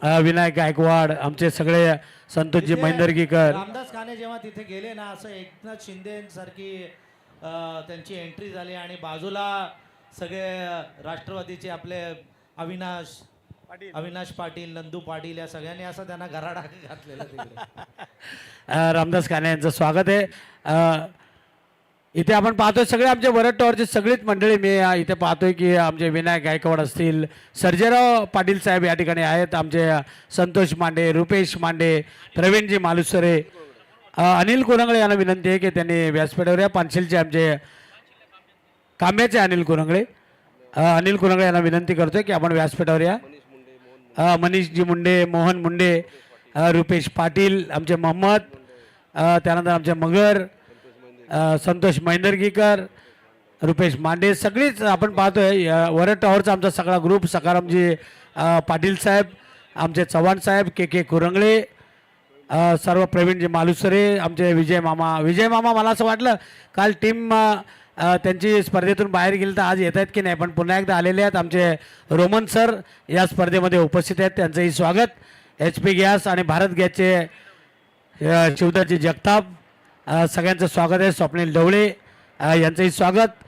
विनायक गायकवाड, आमचे सगळे संतोषजी मैंदर्गीकर. रामदास खाने जेव्हा तिथे गेले ना, असं एकनाथ शिंदे सारखी त्यांची एंट्री झाली आणि बाजूला सगळे राष्ट्रवादीचे आपले अविनाश पाटील, नंदू पाटील या सगळ्यांनी असं त्यांना गराडा घातलेला तिकडे. रामदास खाने यांचं स्वागत आहे. इथे आपण पाहतोय सगळे आमचे वरद टॉवरचे सगळीच मंडळी. मी इथे पाहतोय की आमचे विनायक गायकवाड असतील, सर्जेराव पाटील साहेब या ठिकाणी आहेत, आमचे संतोष मांडे, रुपेश मांडे, प्रवीणजी मालुसरे, अनिल कुरंगळे यांना विनंती आहे की त्यांनी व्यासपीठावर या. पानशिलचे आमचे कांब्याचे अनिल कुरंगळे, अनिल कुरंगळे यांना विनंती करतोय की आपण व्यासपीठावर या. मनीषजी मुंडे, मोहन मुंडे, रुपेश पाटील, आमचे मोहम्मद, त्यानंतर आमचे मगर, संतोष मैंदर्गीकर, रुपेश मांडे, सगळीच आपण पाहतोय. वरद टॉवरचा आमचा सगळा ग्रुप, सकारामजी पाटील साहेब, आमचे चव्हाण साहेब, के कुरंगळे, सर्व प्रवीणजी मालुसरे, आमचे विजय मामा. मला असं वाटलं काल टीम त्यांची स्पर्धेतून बाहेर गेली तर आज येत आहेत की नाही, पण पुन्हा एकदा आलेले आहेत. आमचे रोमन सर या स्पर्धेमध्ये उपस्थित आहेत, त्यांचंही स्वागत. HP गॅस आणि भारत गॅसचे शिवदाजी जगताप, सगळ्यांचं स्वागत आहे. स्वप्नील ढवळे यांचंही स्वागत.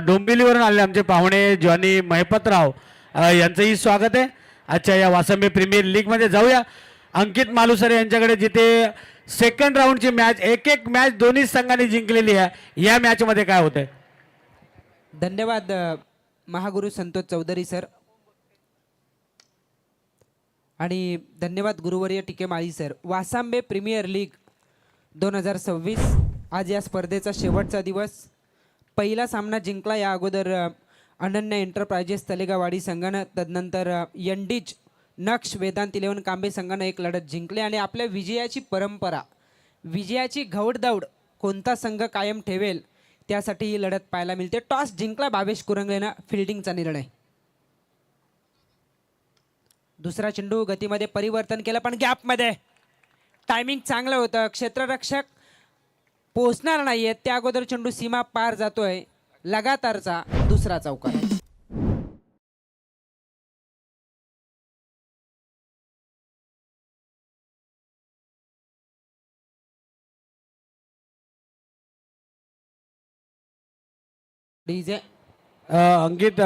डोंबिवलीवरून आलेले आमचे पाहुणे जॉनी महिपतराव यांचंही स्वागत आहे. अच्छा, या वासंबी प्रीमियर लीगमध्ये जाऊया. अंकित मालुसरे यांच्याकडे जिथे सेकंड राऊंडची मॅच, एक मॅच दोन्ही संघांनी जिंकलेली आहे, या मॅचमध्ये काय होतंय? धन्यवाद महागुरु संतोष चौधरी सर, आणि धन्यवाद गुरुवर्य टीके माळी सर. वासांबे प्रीमियर लीग 2026 आज या स्पर्धेचा शेवटचा दिवस. पहिला सामना जिंकला या अगोदर अनन्य एंटरप्राइजेस तलेगावाडी संघानं, तदनंतर यंडीज नक्ष वेदांत 11 कांबे संघानं एक लढत जिंकले. आणि आपल्या विजयाची परंपरा, विजयाची घौडदौड कोणता संघ कायम ठेवेल त्यासाठी ही लढत पाहायला मिळते. टॉस जिंकला भावेश कुरंगलेनं, फिल्डिंगचा निर्णय. दुसरा चेंडू गतीमध्ये परिवर्तन केलं, पण गॅपमध्ये टायमिंग चांगलं होतं. क्षेत्ररक्षक पोहोचणार नाहीये त्या अगोदर चेंडू सीमा पार जातोय. लगातारचा दुसरा चौकार. डीजे अंकित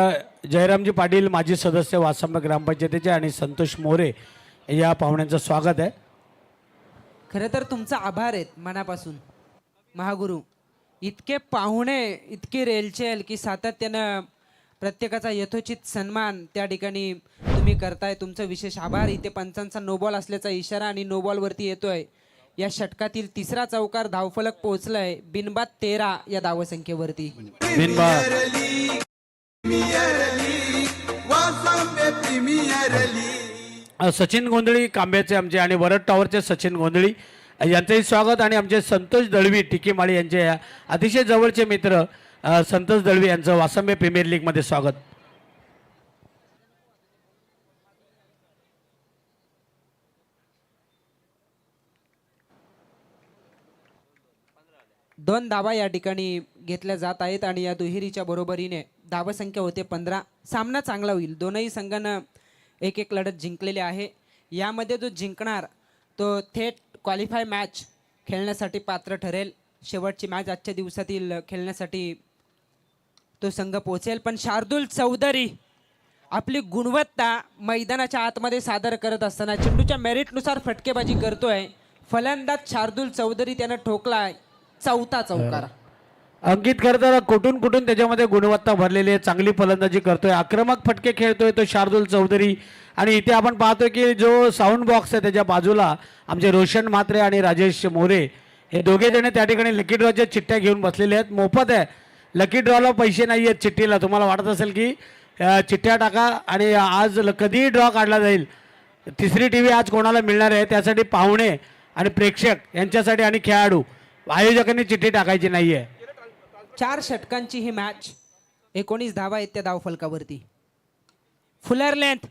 जयरामजी पाटील, माजी सदस्य वासंबा ग्रामपंचायतीचे, आणि संतोष मोरे या पाहुण्यांचं स्वागत आहे. खरं तर तुमचा आभार आहेत मनापासून महागुरु. इतके पाहुणे, इतकी रेलचेल की सातत्यानं प्रत्येकाचा यथोचित सन्मान त्या ठिकाणी तुम्ही करताय. तुमचं विशेष आभार. इथे पंचांचा नो बॉल असल्याचा इशारा आणि नो बॉलवरती येतोय. या षटकातील तिसरा चौकार धावफलक पोहोचलाय बिनबाद 13 या धावसंख्येवरती. सचिन गोंधळी कांब्याचे आमचे आणि वरद टॉवरचे सचिन गोंधळी यांचंही स्वागत. आणि आमचे संतोष दळवी टिकेमाळी यांचे अतिशय जवळचे मित्र संतोष दळवी यांचं वासंबे प्रीमियर लीगमध्ये स्वागत. दोन धावा या ठिकाणी घेतल्या जात आहेत आणि या दुहेरीच्या बरोबरीने धावसंख्या होते 15. सामना चांगला होईल. दोनही संघानं एक लढत जिंकलेली आहे. यामध्ये जो जिंकणार तो थेट क्वालिफाय मॅच खेळण्यासाठी पात्र ठरेल. शेवटची मॅच आजच्या दिवसातील खेळण्यासाठी तो संघ पोहोचेल. पण शार्दुल चौधरी आपली गुणवत्ता मैदानाच्या आतमध्ये सादर करत असताना चेंडूच्या मेरिटनुसार फटकेबाजी करतोय. फलंदाज शार्दुल चौधरी त्यानं ठोकलाय चौथा चौकार. अंकित खरं तर कुठून त्याच्यामध्ये गुणवत्ता भरलेली आहे, चांगली फलंदाजी करतोय, आक्रमक फटके खेळतोय तो शार्दुल चौधरी. आणि इथे आपण पाहतोय की जो साऊंड बॉक्स आहे त्याच्या बाजूला आमचे रोशन म्हात्रे आणि राजेश मोरे हे दोघे जण त्या ठिकाणी लकी ड्रॉच्या चिठ्ठ्या घेऊन बसलेले आहेत. मोफत आहे, लकी ड्रॉला पैसे नाही आहेत चिठ्ठीला. तुम्हाला वाटत असेल की चिठ्ठ्या टाका आणि आज कधीही ड्रॉ काढला जाईल. तिसरी TV आज कोणाला मिळणार आहे त्यासाठी पाहुणे आणि प्रेक्षक यांच्यासाठी आणि खेळाडू आयोजकांनी चिठ्ठी टाकायची नाही आहे. 4 षटकांची ही मॅच. 19 धावा आहेत त्या धावफलकावरती. फुलर लेंथ,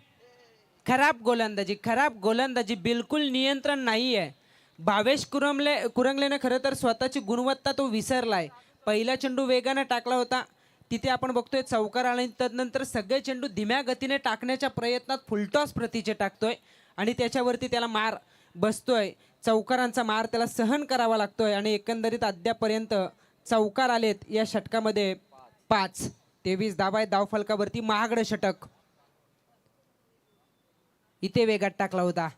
खराब गोलंदाजी, बिलकुल नियंत्रण नाही आहे. भावेश कुरंगलेने खरं तर स्वतःची गुणवत्ता तो विसरलाय. पहिला चेंडू वेगाने टाकला होता, तिथे आपण बघतोय चौकार आणि तदनंतर सगळे चेंडू धीम्या गतीने टाकण्याच्या प्रयत्नात फुलटॉस प्रतीचे टाकतोय आणि त्याच्यावरती त्याला मार बसतोय. चौकारांचा मार त्याला सहन करावा लागतोय आणि एकंदरीत अद्यापर्यंत चौकार आलेत या षटकामध्ये 5. 23 धावा आहेत धावफलकावरती. महागडं षटक इथे वेगात टाकला होता.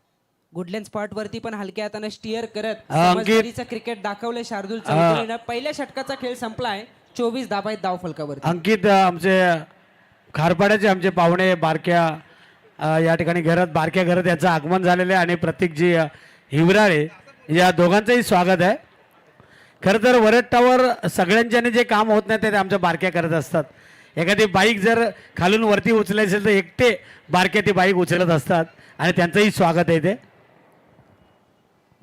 गुडलँड स्पॉट वरती पण हलक्या हाताने स्टिअर करत समजदारीचं क्रिकेट दाखवलंय शार्दूल चौधरीनं. पहिल्या षटकाचा खेळ संपलाय. 24 धावा आहेत धावफलकावरती. अंकित आमचे खारपाड्याचे आमचे पाहुणे बारक्या या ठिकाणी बारक्या घरात याचं आगमन झालेलं आहे आणि प्रतीकजी हिवराळे या दोघांचंही स्वागत आहे. खरं तर वरट्टावर सगळ्यांच्याने जे काम होत नाही ते आमच्या बारक्या करत असतात. एखादी बाईक जर खालून वरती उचलायची असेल तर एकटे बारक्या ती बाईक उचलत असतात आणि त्यांचंही स्वागत आहे. ते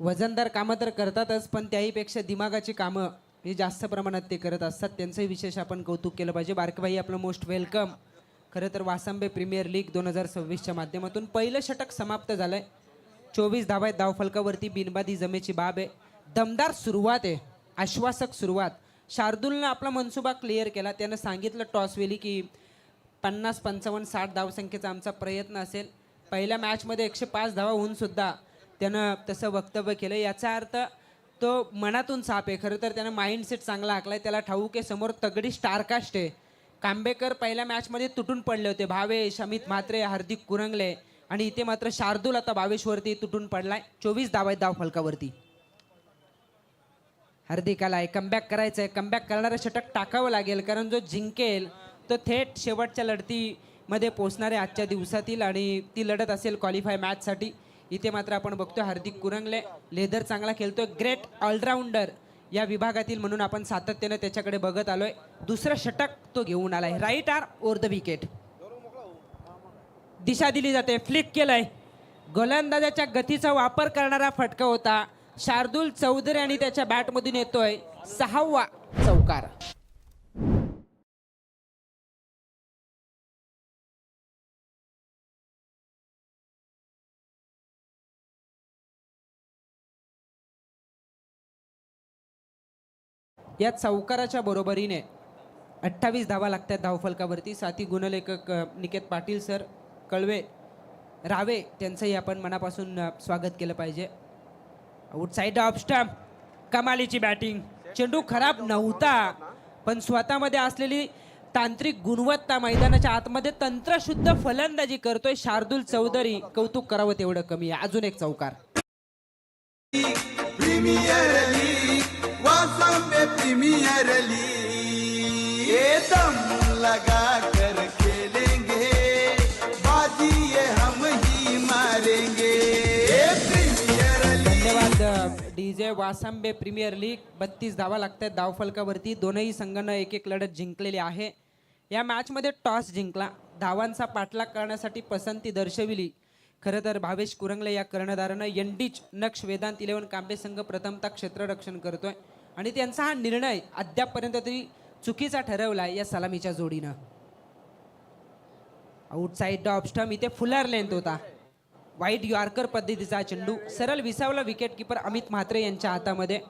वजनदार कामं तर करतातच पण त्याहीपेक्षा दिमागाची कामं हे जास्त प्रमाणात ते करत असतात. त्यांचंही विशेष आपण कौतुक केलं पाहिजे. बारकेबाई आपलं मोस्ट वेलकम. खरं तर वासंबे प्रीमियर लीग 2026च्या माध्यमातून पहिलं षटक समाप्त झालंय. 24 धावा आहेत धावफलकावरती. बिनबादी जमेची बाब आहे. दमदार सुरुवात आहे. आश्वासक सुरुवात. शार्दूलनं आपला मनसुबा क्लिअर केला. त्यानं सांगितलं टॉसवेली की 50, 55, 60 धावसंख्येचा आमचा प्रयत्न असेल. पहिल्या मॅचमध्ये 105 धावा होऊन सुद्धा त्यानं तसं वक्तव्य केलं. याचा अर्थ तो मनातून साफ आहे. खरं तर त्यानं माइंडसेट चांगला आखलाय. त्याला ठाऊक आहे समोर तगडी स्टारकास्ट आहे. कांबेकर पहिल्या मॅचमध्ये तुटून पडले होते. भावेश, अमित म्हात्रे, हार्दिक कुरंगले आणि इथे मात्र शार्दूल आता भावेशवरती तुटून पडलाय. 24 धावा आहेत धावफलकावरती. हार्दिकाला कमबॅक करायचं आहे. कमबॅक करणारं षटक टाकावं लागेल कारण जो जिंकेल तो थेट शेवटच्या लढतीमध्ये पोहोचणार आहे आजच्या दिवसातील आणि ती लढत असेल क्वालिफाय मॅचसाठी. इथे मात्र आपण बघतोय हार्दिक कुरंगले लेदर चांगला खेळतोय. ग्रेट ऑलराऊंडर या विभागातील म्हणून आपण सातत्याने त्याच्याकडे बघत आलोय. दुसरं षटक तो घेऊन आलाय. Right arm over the wicket. दिशा दिली जाते. फ्लिक केलंय. गोलंदाजाच्या गतीचा वापर करणारा फटका होता. शार्दूल चौधरी आणि त्याच्या बॅटमधून येतोय 6वा चौकार. या चौकाराच्या बरोबरीने 28 धावा लागतात धावफलकावरती. साथी गुणलेखक निकेत पाटील सर, कळवे, रावे त्यांचंही आपण मनापासून स्वागत केलं पाहिजे. Outside off stump. कमालीची बॅटिंग. चेंडू खराब नव्हता पण स्वतःमध्ये असलेली तांत्रिक गुणवत्ता, मैदानाच्या आतमध्ये तंत्रशुद्ध फलंदाजी करतोय शार्दूल चौधरी. कौतुक करावं तेवढं कमी आहे. अजून एक चौकार. Premier league, Vasambe premier league, ये दम लगा कर खेलेंगे, बाजी ये हम ही मारेंगे. धन्यवाद डीजे. वासंबे प्रीमियर लीग 32 धावा लागतात धावफलकावरती. दोनही संघांना एक एक लढत जिंकलेली आहे. या मॅचमध्ये टॉस जिंकला. धावांचा पाठलाग करण्यासाठी पसंती दर्शविली. खरं तर भावेश कुरंगले या कर्णधारानं यंडीच नक्ष वेदांत 11 कांबे संघ प्रथमतः क्षेत्ररक्षण करतोय आणि त्यांचा हा निर्णय अद्यापपर्यंत तरी चुकीचा ठरवलाय या सलामीच्या जोडीनं. Outside off stump. इथे फुलर लेंथ होता. वाईट यॉर्कर पद्धतीचा चेंडू सरळ विसावला विकेट किपर अमित म्हात्रे यांच्या हातामध्ये.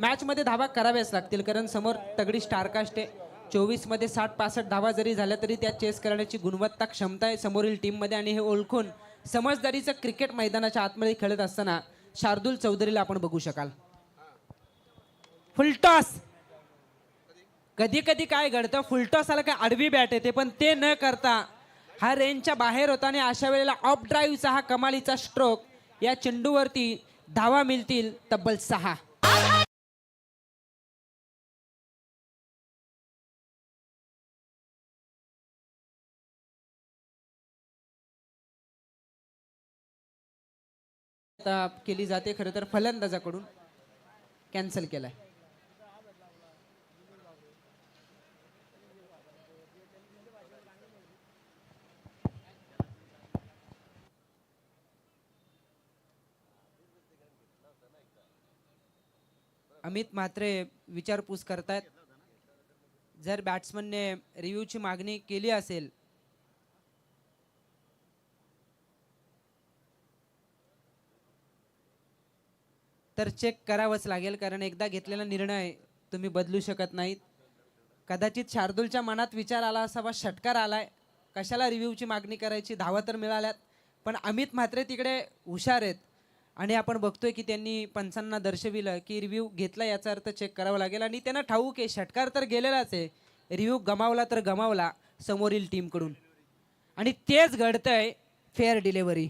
मॅचमध्ये धावा कराव्याच लागतील कारण समोर तगडी स्टारकास्ट आहे. 24 मध्ये 60-65 धावा जरी झाल्या तरी त्या चेस करण्याची गुणवत्ता, क्षमता आहे समोरील टीममध्ये आणि हे ओळखून समजदारीचं क्रिकेट मैदानाच्या आतमध्ये खेळत असताना शार्दूल चौधरीला आपण बघू शकाल. फुलटॉस. कधी कधी काय घडतं, फुलटॉस आला काय आडवी बॅट येते पण ते न करता हा रेंजच्या बाहेर होता आणि अशा वेळेला ऑफ ड्राईव्हचा हा कमालीचा स्ट्रोक. या चेंडूवरती धावा मिळतील तब्बल 6. केली जाते. खरं तर फलंदाजाकडून कॅन्सल केलाय. अमित म्हात्रे विचारपूस करतायत. जर बॅट्समनने रिव्ह्यूची मागणी केली असेल तर चेक करावंच लागेल कारण एकदा घेतलेला निर्णय तुम्ही बदलू शकत नाहीत. कदाचित शार्दूलच्या मनात विचार आला असावा, षटकार आलाय, कशाला रिव्ह्यूची मागणी करायची, धावा तर मिळाल्यात. पण अमित म्हात्रे तिकडे हुशार आहेत आणि आपण बघतोय की त्यांनी पंचांना दर्शविलं की रिव्ह्यू घेतला याचा अर्थ चेक करावा लागेल आणि त्यांना ठाऊक आहे षटकार तर गेलेलाच आहे, रिव्ह्यू गमावला तर गमावला समोरील टीमकडून. आणि तेच घडतंय फेअर डिलेव्हरी.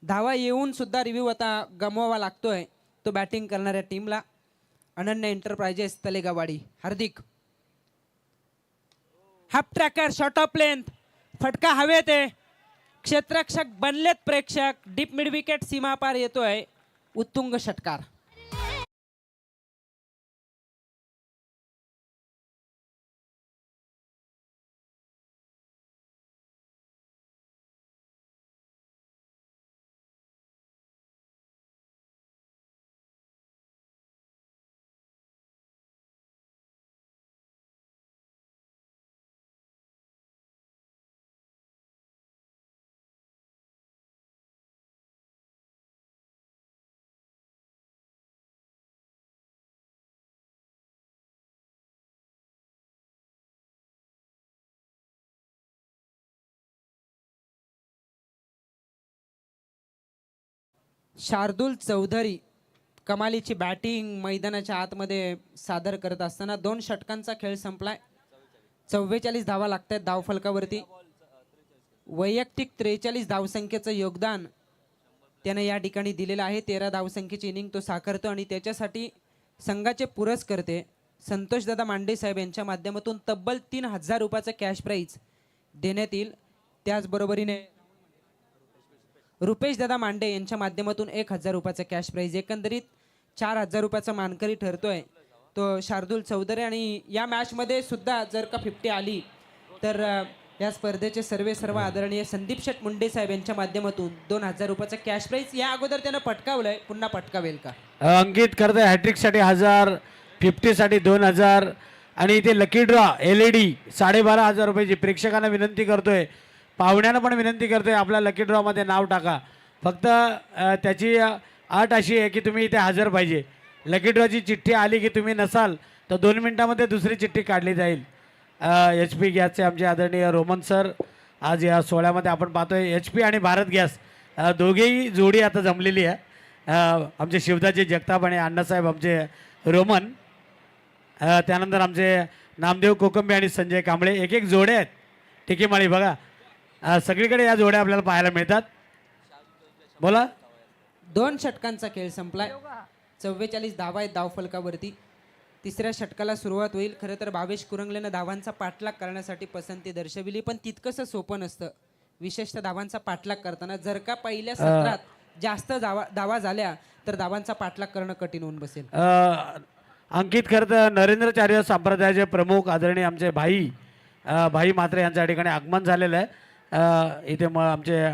धावा येऊन सुद्धा रिव्ह्यू आता गमवावा लागतोय तो बॅटिंग करणाऱ्या टीमला. Ananya enterprises Talegawadi. Hardik half tracker short of length, फटका हवेत आहे, क्षेत्ररक्षक बनलेत प्रेक्षक, डीप मिड विकेट सीमा पार येतोय, उत्तुंग षटकार. शार्दूल चौधरी कमालीची बॅटिंग मैदानाच्या आतमध्ये सादर करत असताना 2 षटकांचा खेळ संपलाय. 44 धावा लागत आहेत धावफलकावरती. वैयक्तिक 43 धावसंख्येचं योगदान त्याने या ठिकाणी दिलेलं आहे. 13 धावसंख्येची इनिंग तो साकारतो आणि त्याच्यासाठी संघाचे पुरस्कर्ते संतोषदादा मांडे साहेब यांच्या माध्यमातून तब्बल 3000 रुपयाचं कॅश प्राईज देण्यात येईल. त्याचबरोबरीने रुपेश दादा मांडे यांच्या माध्यमातून 1000 रुपयाचं कॅश प्राईज, एकंदरीत 4000 रुपयाचा मानकरी ठरतोय तो शार्दूल चौधरी. आणि या मॅचमध्ये सुद्धा जर का 50 आली तर या स्पर्धेचे सर्व आदरणीय संदीप शेठ मुंडे साहेब यांच्या माध्यमातून 2000 रुपयाचं कॅश प्राईज या अगोदर त्यानं पटकावलंय, पुन्हा पटकावेल का? अंकित करतोय हॅट्रिकसाठी 1000, 50साठी 2000 आणि इथे लकी ड्रॉ LED 12,500 रुपयाची. प्रेक्षकांना विनंती करतोय, पाहुण्यांना पण विनंती करतोय, आपल्या लकी ड्रॉमध्ये नाव टाका. फक्त त्याची अट अशी आहे की तुम्ही इथे हजर पाहिजे. लकी ड्रॉची चिठ्ठी आली की तुम्ही नसाल तर 2 मिनिटामध्ये दुसरी चिठ्ठी काढली जाईल. HP गॅसचे आमचे आदरणीय रोमन सर आज या सोहळ्यामध्ये आपण पाहतोय. HP आणि भारत गॅस दोघेही जोडी आता जमलेली आहे. आमचे शिवदाजी जगताप आणि अण्णासाहेब आमचे रोमन, त्यानंतर आमचे नामदेव कोकंबे आणि संजय कांबळे, एक जोडे आहेत. टिकेमाळी बघा, सगळीकडे या जोड्या आपल्याला पाहायला मिळतात. बोला. 2 षटकांचा खेळ संपलाय. 44 धावा आहेत धावफलकावरती. तिसऱ्या षटकाला सुरुवात होईल. खरं तर भावेश कुरंगलेनं धावांचा पाठलाग करण्यासाठी पसंती दर्शविली, पण तितकंसं सोपं नसतं. विशेषतः धावांचा पाठलाग करताना जर का पहिल्या सत्रात जास्त धावा झाल्या तर धावांचा पाठलाग करणं कठीण होऊन बसेल. अंकित खरं तर नरेंद्रचार्य संप्रदायाचे प्रमुख आदरणीय आमचे भाई म्हात्रे यांच्या ठिकाणी आगमन झालेलं आहे. इथे मग आमचे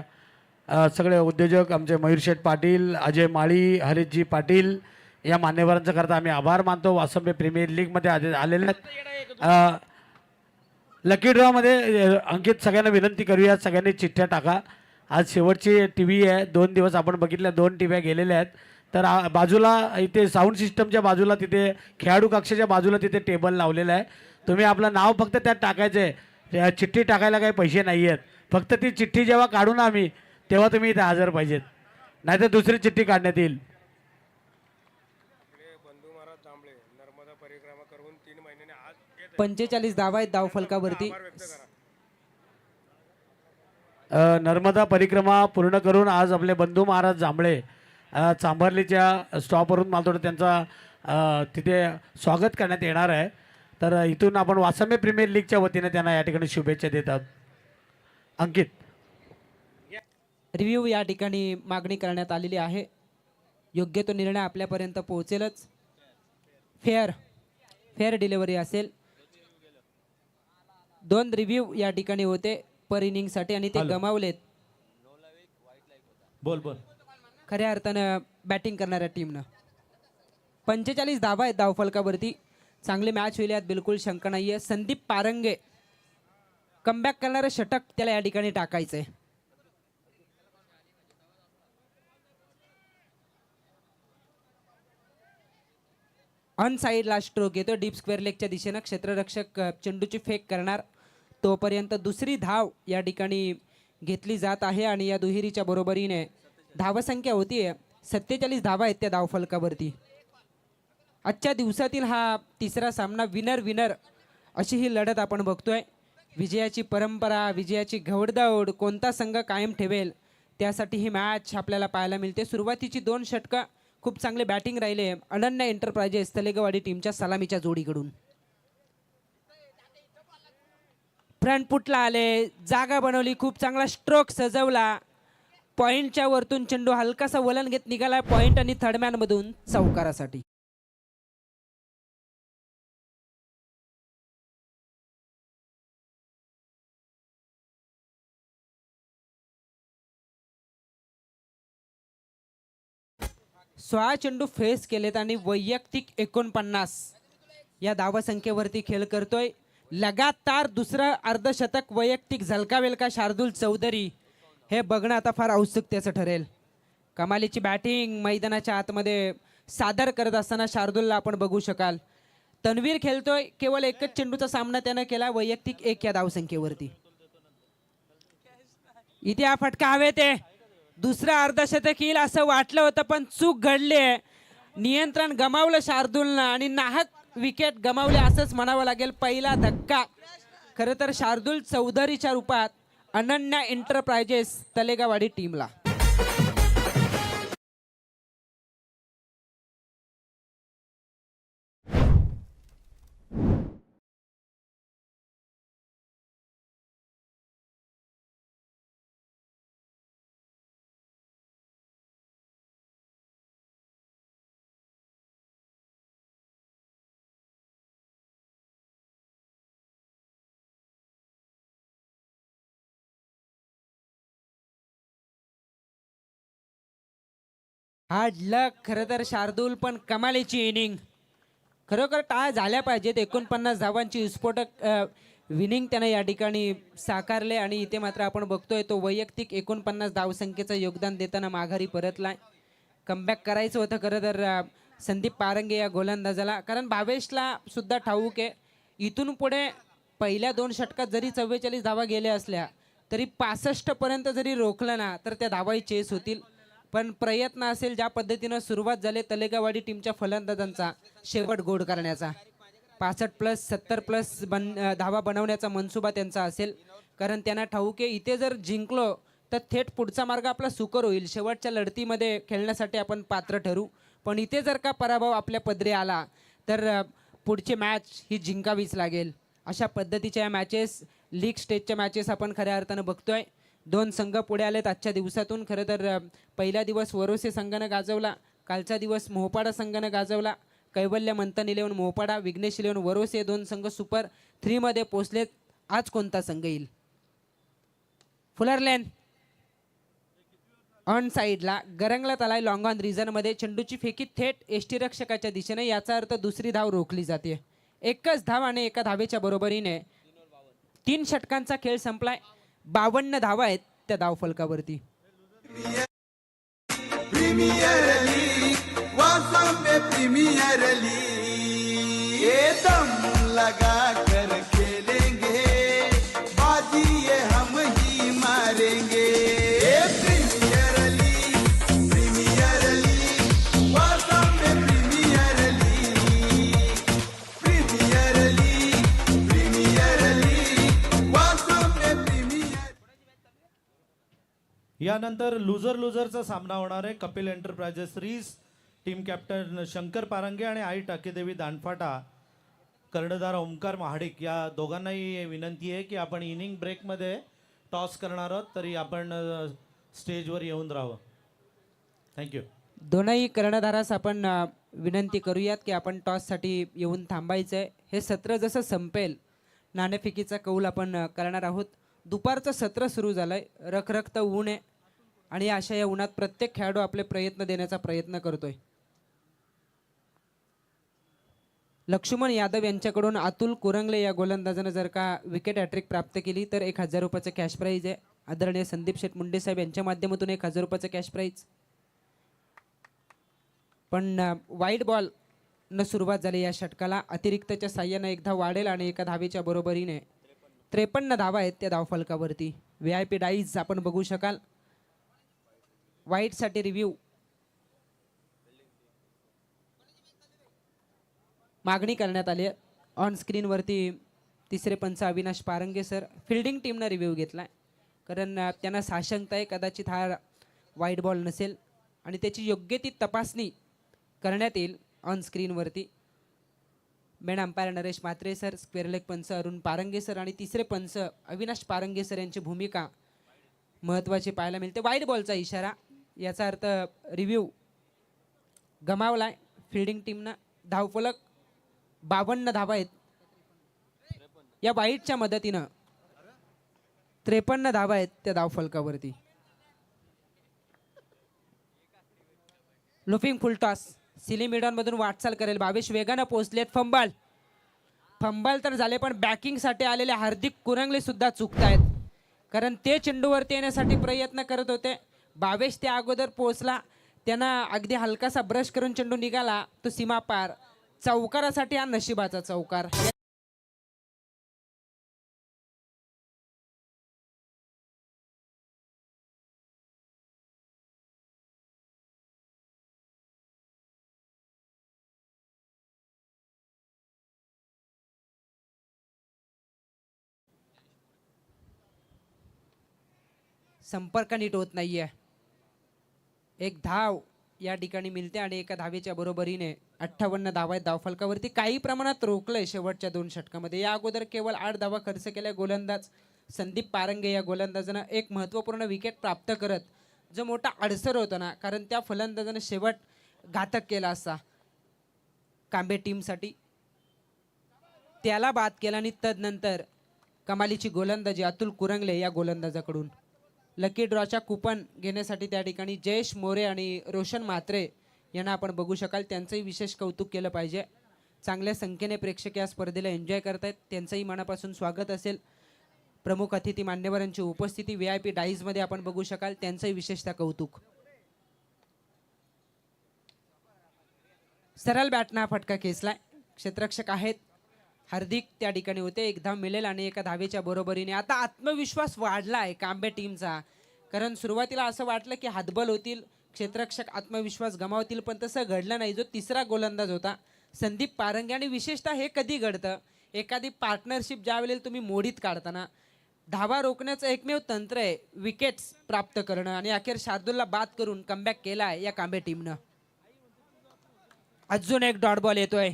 सगळे उद्योजक आमचे मयूर शेठ पाटील, अजय माळी, हरीशजी पाटील या मान्यवरांचा करता आम्ही आभार मानतो. वासंबे प्रीमियर लीगमध्ये आलेले आहेत. लकी ड्रॉमध्ये अंकित सगळ्यांना विनंती करूया, सगळ्यांनी चिठ्ठ्या टाका. आज शेवटची TV आहे. 2 दिवस आपण बघितल्या, 2 टीव्या गेलेल्या आहेत. तर बाजूला इथे साऊंड सिस्टमच्या बाजूला, तिथे खेळाडू कक्षाच्या बाजूला तिथे टेबल लावलेलं आहे. तुम्ही आपलं नाव फक्त त्यात टाकायचं आहे. चिठ्ठी टाकायला काही पैसे नाही आहेत. फक्त ती चिठ्ठी जेव्हा काढू ना आम्ही तेव्हा तुम्ही इथे हजर पाहिजेत, नाहीतर दुसरी चिठ्ठी काढण्यात येईल. 45 धावा आहेत धावफलकावरती. नर्मदा परिक्रमा पूर्ण करून आज आपले बंधू महाराज जांभळे चांभारलीच्या स्टॉपवरून मला थोडं त्यांचा तिथे स्वागत करण्यात येणार आहे. तर इथून आपण वासंबे प्रीमियर लीगच्या वतीने त्यांना या ठिकाणी शुभेच्छा देतात. अंकित. रिव्ह्यू या ठिकाणी मागणी करण्यात आलेली आहे. योग्य तो निर्णय आपल्यापर्यंत पोहोचेलच. फेअर डिलिव्हरी असेल. 2 रिव्ह्यू या ठिकाणी होते पर इनिंगसाठी आणि ते गमावलेत. बोल. खऱ्या अर्थानं बॅटिंग करणाऱ्या टीमनं. 45 धावा आहेत धावफलकावरती. चांगली मॅच होईल यात बिलकुल शंका नाही आहे. संदीप पारंगे कमबॅक करणारं षटक त्याला या ठिकाणी टाकायचं आहे. ऑन साईडला स्ट्रोक येतो डीप स्क्वेअर लेगच्या दिशेनं. क्षेत्ररक्षक चेंडूची फेक करणार तोपर्यंत दुसरी धाव या ठिकाणी घेतली जात आहे आणि या दुहेरीच्या बरोबरीने धावसंख्या होती 47 धावा आहेत त्या धावफलकावरती. आजच्या दिवसातील हा तिसरा सामना विनर विनर अशी ही लढत आपण बघतोय. विजयाची परंपरा, विजयाची घवडदौड कोणता संघ कायम ठेवेल त्यासाठी ही मॅच आपल्याला पाहायला मिळते. सुरुवातीची 2 षटकं खूप चांगले बॅटिंग राहिले अनन्या एंटरप्राइजेस तलेगवाडी टीमच्या सलामीच्या जोडीकडून. फ्रंट फुटला आले, जागा बनवली, खूप चांगला स्ट्रोक सजवला. पॉइंटच्या वरतून चेंडू हलकासा वलन घेत निघाला पॉइंट आणि थर्डमॅन मधून चौकारासाठी. सोळा चेंडू फेस केलेत आणि वैयक्तिक 49 या धावसंख्येवरती खेळ करतोय. लगातार दुसरं अर्धशतक वैयक्तिक झलकावेल का शार्दूल चौधरी हे बघणं आता फार औत्सुक्याचं ठरेल. कमालीची बॅटिंग मैदानाच्या आतमध्ये सादर करत असताना शार्दूलला आपण बघू शकाल. तन्वीर खेळतोय, केवळ एकच चेंडूचा सामना त्यानं केला वैयक्तिक 1 या धावसंख्येवरती. इथे हा फटका हवेत आहे, दुसरं अर्धशतक येईल असं वाटलं होतं पण चूक घडली. नियंत्रण गमावलं शार्दूलनं आणि नाहक विकेट गमावले असंच म्हणावं लागेल. पहिला धक्का खरं तर शार्दूल चौधरीच्या रूपात अनन्या एंटरप्राइजेस तलेगावाडी टीमला. हार्ड लक खरं तर शार्दूल पण कमालीची इनिंग. खरोखर टाळ्या झाल्या पाहिजेत. 49 धावांची विस्फोटक विनिंग त्याने या ठिकाणी साकारले आणि इथे मात्र आपण बघतोय तो वैयक्तिक 49 धावसंख्येचं योगदान देताना माघारी परतलाय. कमबॅक करायचं होतं खरं तर संदीप पारंगे या गोलंदाजाला, कारण भावेशला सुद्धा ठाऊक आहे इथून पुढे पहिल्या 2 षटकात जरी 44 धावा गेल्या असल्या तरी 65 पर्यंत जरी रोखलं ना तर त्या धावाही चेस होतील. पण प्रयत्न असेल ज्या पद्धतीनं सुरुवात झाली तलेगावाडी टीमच्या फलंदाजांचा शेवट गोड करण्याचा. 65+ 70+ धावा बनवण्याचा मनसुबा त्यांचा असेल, कारण त्यांना ठाऊक आहे इथे जर जिंकलो तर थेट पुढचा मार्ग आपला सुकर होईल. शेवटच्या लढतीमध्ये खेळण्यासाठी आपण पात्र ठरू. पण इथे जर का पराभव आपल्या पदरी आला तर पुढची मॅच ही जिंकावीच लागेल. अशा पद्धतीच्या या मॅचेस लीग स्टेजच्या मॅचेस आपण खऱ्या अर्थानं बघतोय. 2 संघ पुढे आलेत आजच्या दिवसातून. खरं तर पहिला दिवस वरोसे संघानं गाजवला, कालचा दिवस मोहपाडा संघानं गाजवला. कैवल्य मंथन 11 मोहपाडा, विघ्नेश 11 वरोसे 2 संघ सुपर 3 मध्ये पोहोचलेत. आज कोणता संघ येईल? फुलर लेन ऑन साईडला गरंगलात आलाय लॉंग ऑन रिझनमध्ये. चेंडूची फेकी थेट यष्टीरक्षकाच्या दिशेने, याचा अर्थ दुसरी धाव रोखली जाते. एकच धाव आणि एका धावेच्या बरोबरीने 3 षटकांचा खेळ संपलाय. 52 धावा आहेत त्या धावफलकावरती. Premier league Vasambe premier league ये दम लगा कर खेलेंगे बाजी ये हम ही मारेंगे. Premier league Vasambe premier league Vasambe premier. यानंतर लुझरचा सामना होणार आहे. कपिल एंटरप्राइजेस रीस टीम कॅप्टन शंकर पारंगे आणि आई टाकेदेवी दांडफाटा, कर्णधार ओमकार महाडिक या दोघांनाही विनंती आहे की आपण इनिंग ब्रेकमध्ये टॉस करणार आहोत तरी आपण स्टेजवर येऊन राहावं. थँक्यू. दोनही कर्णधारास आपण विनंती करूयात की आपण टॉससाठी येऊन थांबायचं आहे. हे सत्र जसं संपेल नाणेफेकीचा कौल आपण करणार आहोत. दुपारचं सत्र सुरू झालंय, रखरखतं ऊन आहे आणि अशा या उन्हात प्रत्येक खेळाडू आपले प्रयत्न देण्याचा प्रयत्न करतोय. लक्ष्मण यादव यांच्याकडून अतुल कुरंगले या गोलंदाजानं जर का विकेट हॅट्रिक प्राप्त केली तर 1000 रुपयाचं कॅश प्राईज आहे. आदरणीय संदीप शेठ मुंडे साहेब यांच्या माध्यमातून 1000 रुपयाचं कॅश प्राईज. पण वाईट बॉल न सुरुवात झाली या षटकाला. अतिरिक्तच्या साह्यानं एकदा वाढेल आणि एका धावेच्या बरोबरीने 53 धावा आहेत त्या धावफलकावरती. VIP डाईज आपण बघू शकाल. वाईटसाठी रिव्ह्यू मागणी करण्यात आली. ऑन स्क्रीनवरती तिसरे पंच अविनाश पारंगे सर, फिल्डिंग टीमनं रिव्ह्यू घेतलाय कारण त्यांना साशंकता आहे कदाचित हा वाईट बॉल नसेल आणि त्याची योग्य ती तपासणी करण्यात येईल ऑन स्क्रीनवरती. Main umpire Naresh Mhatre sir, square leg पंच अरुण पारंगे सर आणि तिसरे पंच अविनाश पारंगे सर यांची भूमिका महत्त्वाची पाहायला मिळते. वाईट बॉलचा इशारा, याचा अर्थ रिव्ह्यू गमावलाय फिल्डिंग टीमनं. धावफलक 52 धावा आहेत या वाईटच्या मदतीनं. 53 धावा आहेत त्या धावफलकावरती. लुफिंग फुल टॉस सिली मिडॉनमधून वाटचाल करेल. 22 वेगानं पोहोचलेत. फंबल तर झाले पण बॅकिंगसाठी आलेले हार्दिक कुरंगले सुद्धा चुकतायत कारण ते चेंडूवरती येण्यासाठी प्रयत्न करत होते. 22 त्या अगोदर पोहोचला, त्यांना अगदी हलकासा ब्रश करून चेंडू निघाला तो सीमा पार. चौकारासाठी हा नशिबाचा चौकार. संपर्क नीट होत नाहीये. एक धाव या ठिकाणी मिळते आणि एका धावेच्या बरोबरीने 58 धावा आहेत धावफलकावरती. काही प्रमाणात रोखलंय शेवटच्या 2 षटकामध्ये. या अगोदर केवळ 8 धावा खर्च केल्या गोलंदाज संदीप पारंगे या गोलंदाजानं एक महत्त्वपूर्ण विकेट प्राप्त करत जो मोठा अडसर होता ना, कारण त्या फलंदाजानं शेवट घातक केला असता कांबे टीमसाठी, त्याला बाद केला आणि तदनंतर कमालीची गोलंदाजी अतुल कुरंगले या गोलंदाजाकडून. लकी ड्रॉच्या कुपन घेण्यासाठी त्या ठिकाणी जयेश मोरे आणि रोशन म्हात्रे यांना आपण बघू शकाल. त्यांचंही विशेष कौतुक केलं पाहिजे. चांगल्या संख्येने प्रेक्षक या स्पर्धेला एन्जॉय करतायत, त्यांचंही मनापासून स्वागत असेल. प्रमुख अतिथी मान्यवरांची उपस्थिती VIP डाईजमध्ये आपण बघू शकाल, त्यांचंही विशेषतः कौतुक. सरळ बॅटना फटका खेचलाय. क्षेत्ररक्षक आहेत हार्दिक त्या ठिकाणी होते. एक धाव मिळेल आणि एका धावेच्या बरोबरीने आता आत्मविश्वास वाढलाय कांबे टीमचा, कारण सुरुवातीला असं वाटलं की हातबल होतील, क्षेत्ररक्षक आत्मविश्वास गमावतील, पण तसं घडलं नाही. जो तिसरा गोलंदाज होता संदीप पारंगे, आणि विशेषतः हे कधी घडतं, एखादी पार्टनरशिप ज्यावेळेला तुम्ही मोडीत काढताना धावा रोखण्याचं एकमेव तंत्र आहे विकेट्स प्राप्त करणं, आणि अखेर शार्दूलला बाद करून कमबॅक केला आहे या कांबे टीमनं. अजून एक डॉट बॉल येतोय.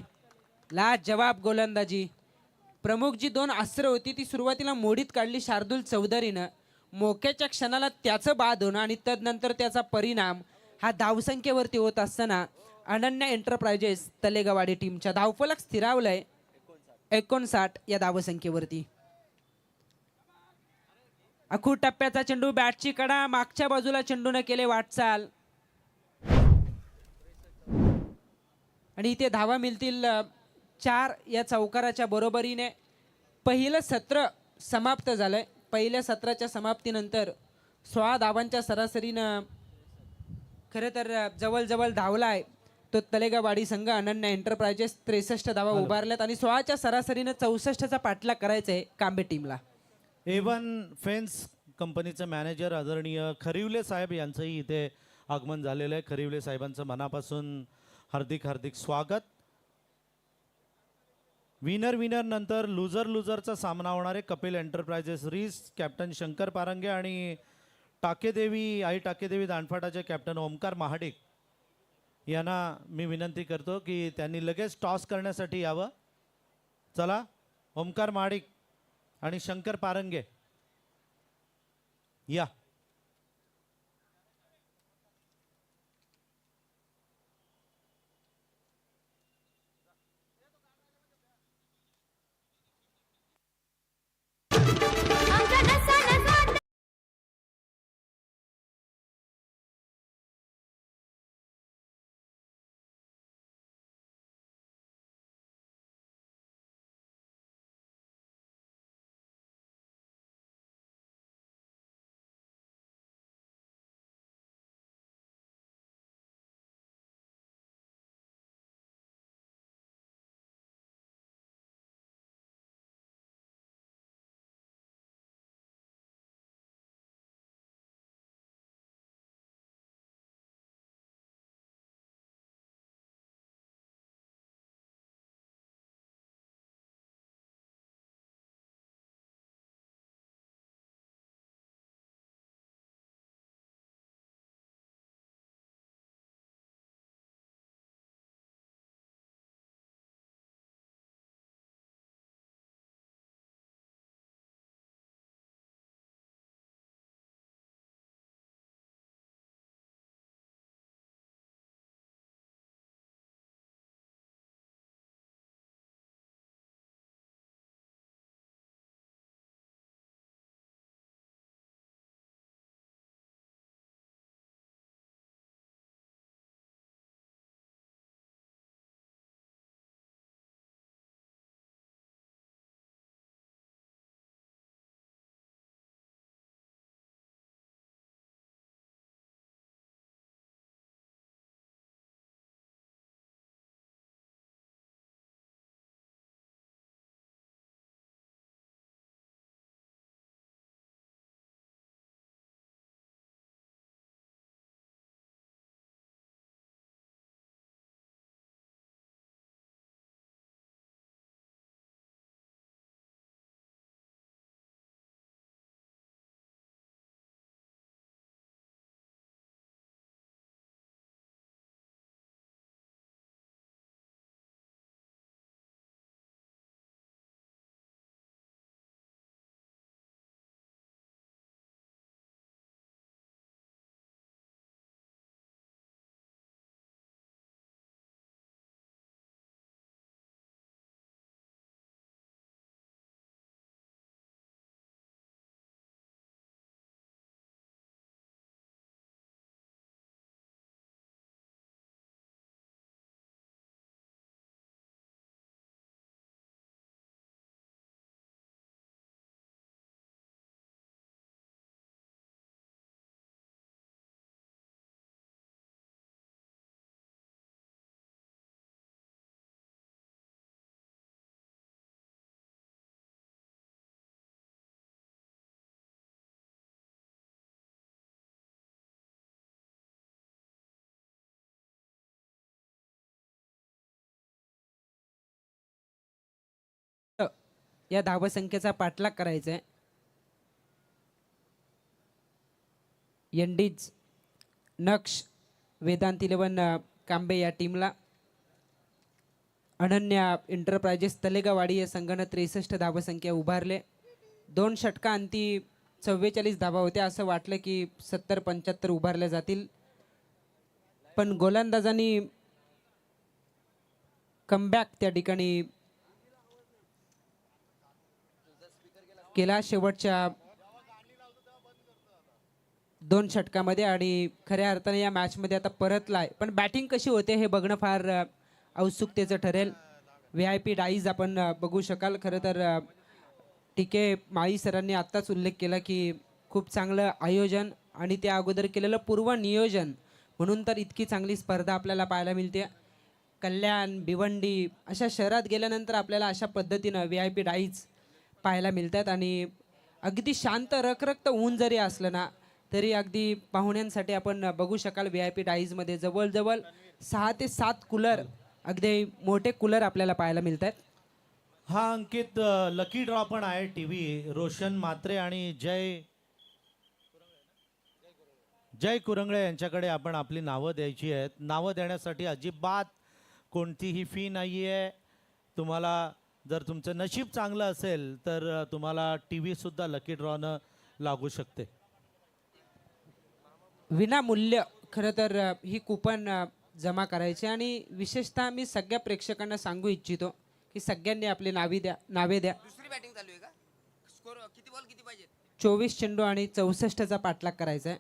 लाजवाब गोलंदाजी. प्रमुख जी 2 अस्त्र होती ती सुरुवातीला मोडीत काढली शार्दूल चौधरीनं. मोक्याच्या क्षणाला त्याचं बाद होणं आणि तदनंतर त्याचा परिणाम हा धावसंख्येवरती होत असताना अनन्या एंटरप्राइजेस तलेगावाडी टीमच्या धावफलक स्थिरावलंय 59 या धावसंख्येवरती. अखू टप्प्याचा चेंडू, बॅटची कडा, मागच्या बाजूला चेंडूने केले वाटचाल आणि इथे धावा मिळतील 4 या चौकाराच्या बरोबरीने. पहिलं सत्र समाप्त झालंय. पहिल्या सत्राच्या समाप्तीनंतर 16 धावांच्या सरासरीनं खरं तर जवळ धावलाय तो तलेगावाडी संघ. अनन्या एंटरप्राइजेस 63 धावा उभारल्यात आणि 16च्या सरासरीनं 64चा पाठलाग करायचा आहे कांबे टीमला. A1 फेन्स कंपनीचे मॅनेजर आदरणीय खरिवले साहेब यांचंही इथे आगमन झालेलं आहे. खरिवले साहेबांचं मनापासून हार्दिक हार्दिक स्वागत. विनर नंतर लुझरचा सामना होणार आहे. कपिल एंटरप्राइजेस रीस कॅप्टन शंकर पारंगे आणि आई टाकेदेवी दांडफाटाचे कॅप्टन ओमकार महाडिक यांना मी विनंती करतो की त्यांनी लगेच टॉस करण्यासाठी यावं. चला, ओमकार महाडिक आणि शंकर पारंगे या. या धावसंख्येचा पाठलाग करायचा आहे. एंडीज, नक्ष, वेदांत 11 कांबे या टीमला. अनन्या एंटरप्राइजेस तलेगावाडी या संघानं 63 धावसंख्या उभारले. 2 षटका अंती 44 धावा होत्या. असं वाटलं की 70-75 उभारल्या जातील, पण गोलंदाजांनी कमबॅक त्या ठिकाणी केला शेवटच्या 2 षटकामध्ये आणि खऱ्या अर्थाने या मॅचमध्ये आता परतलाय. पण बॅटिंग कशी होते हे बघणं फार औत्सुकतेचं ठरेल. VIP डाईज आपण बघू शकाल. खरं तर टीके माळी सरांनी आत्ताच उल्लेख केला की खूप चांगलं आयोजन आणि त्या अगोदर केलेलं पूर्व नियोजन म्हणून तर इतकी चांगली स्पर्धा आपल्याला पाहायला मिळते. कल्याण, भिवंडी अशा शहरात गेल्यानंतर आपल्याला अशा पद्धतीनं VIP डाईज पाहायला मिळतात आणि अगदी शांत रखरखत ऊन जरी असलं ना तरी अगदी पाहुण्यांसाठी आपण बघू शकाल VIP डाईजमध्ये जवळजवळ 6 ते 7 कूलर, अगदी मोठे कूलर आपल्याला पाहायला मिळत आहेत. हा अंकित लकी ड्रॉ पण आहे. TV रोशन म्हात्रे आणि जय कुरंगळे यांच्याकडे आपण आपली नावं द्यायची आहेत. नावं देण्यासाठी अजिबात कोणतीही फी नाही आहे. तुम्हाला जर तुमचं नशीब चांगलं असेल तर तुम्हाला TV सुद्धा लकी ड्रॉनं लागू शकते. विनामूल्य खरं तर ही कूपन जमा करायची आणि विशेषतः मी सगळ्या प्रेक्षकांना सांगू इच्छितो की सगळ्यांनी आपली नावे द्या. दुसरी बॅटिंग चालू आहे का? स्कोर किती बॉल किती पाहिजे? 24 चेंडू आणि 64चा पाठलाग करायचा आहे.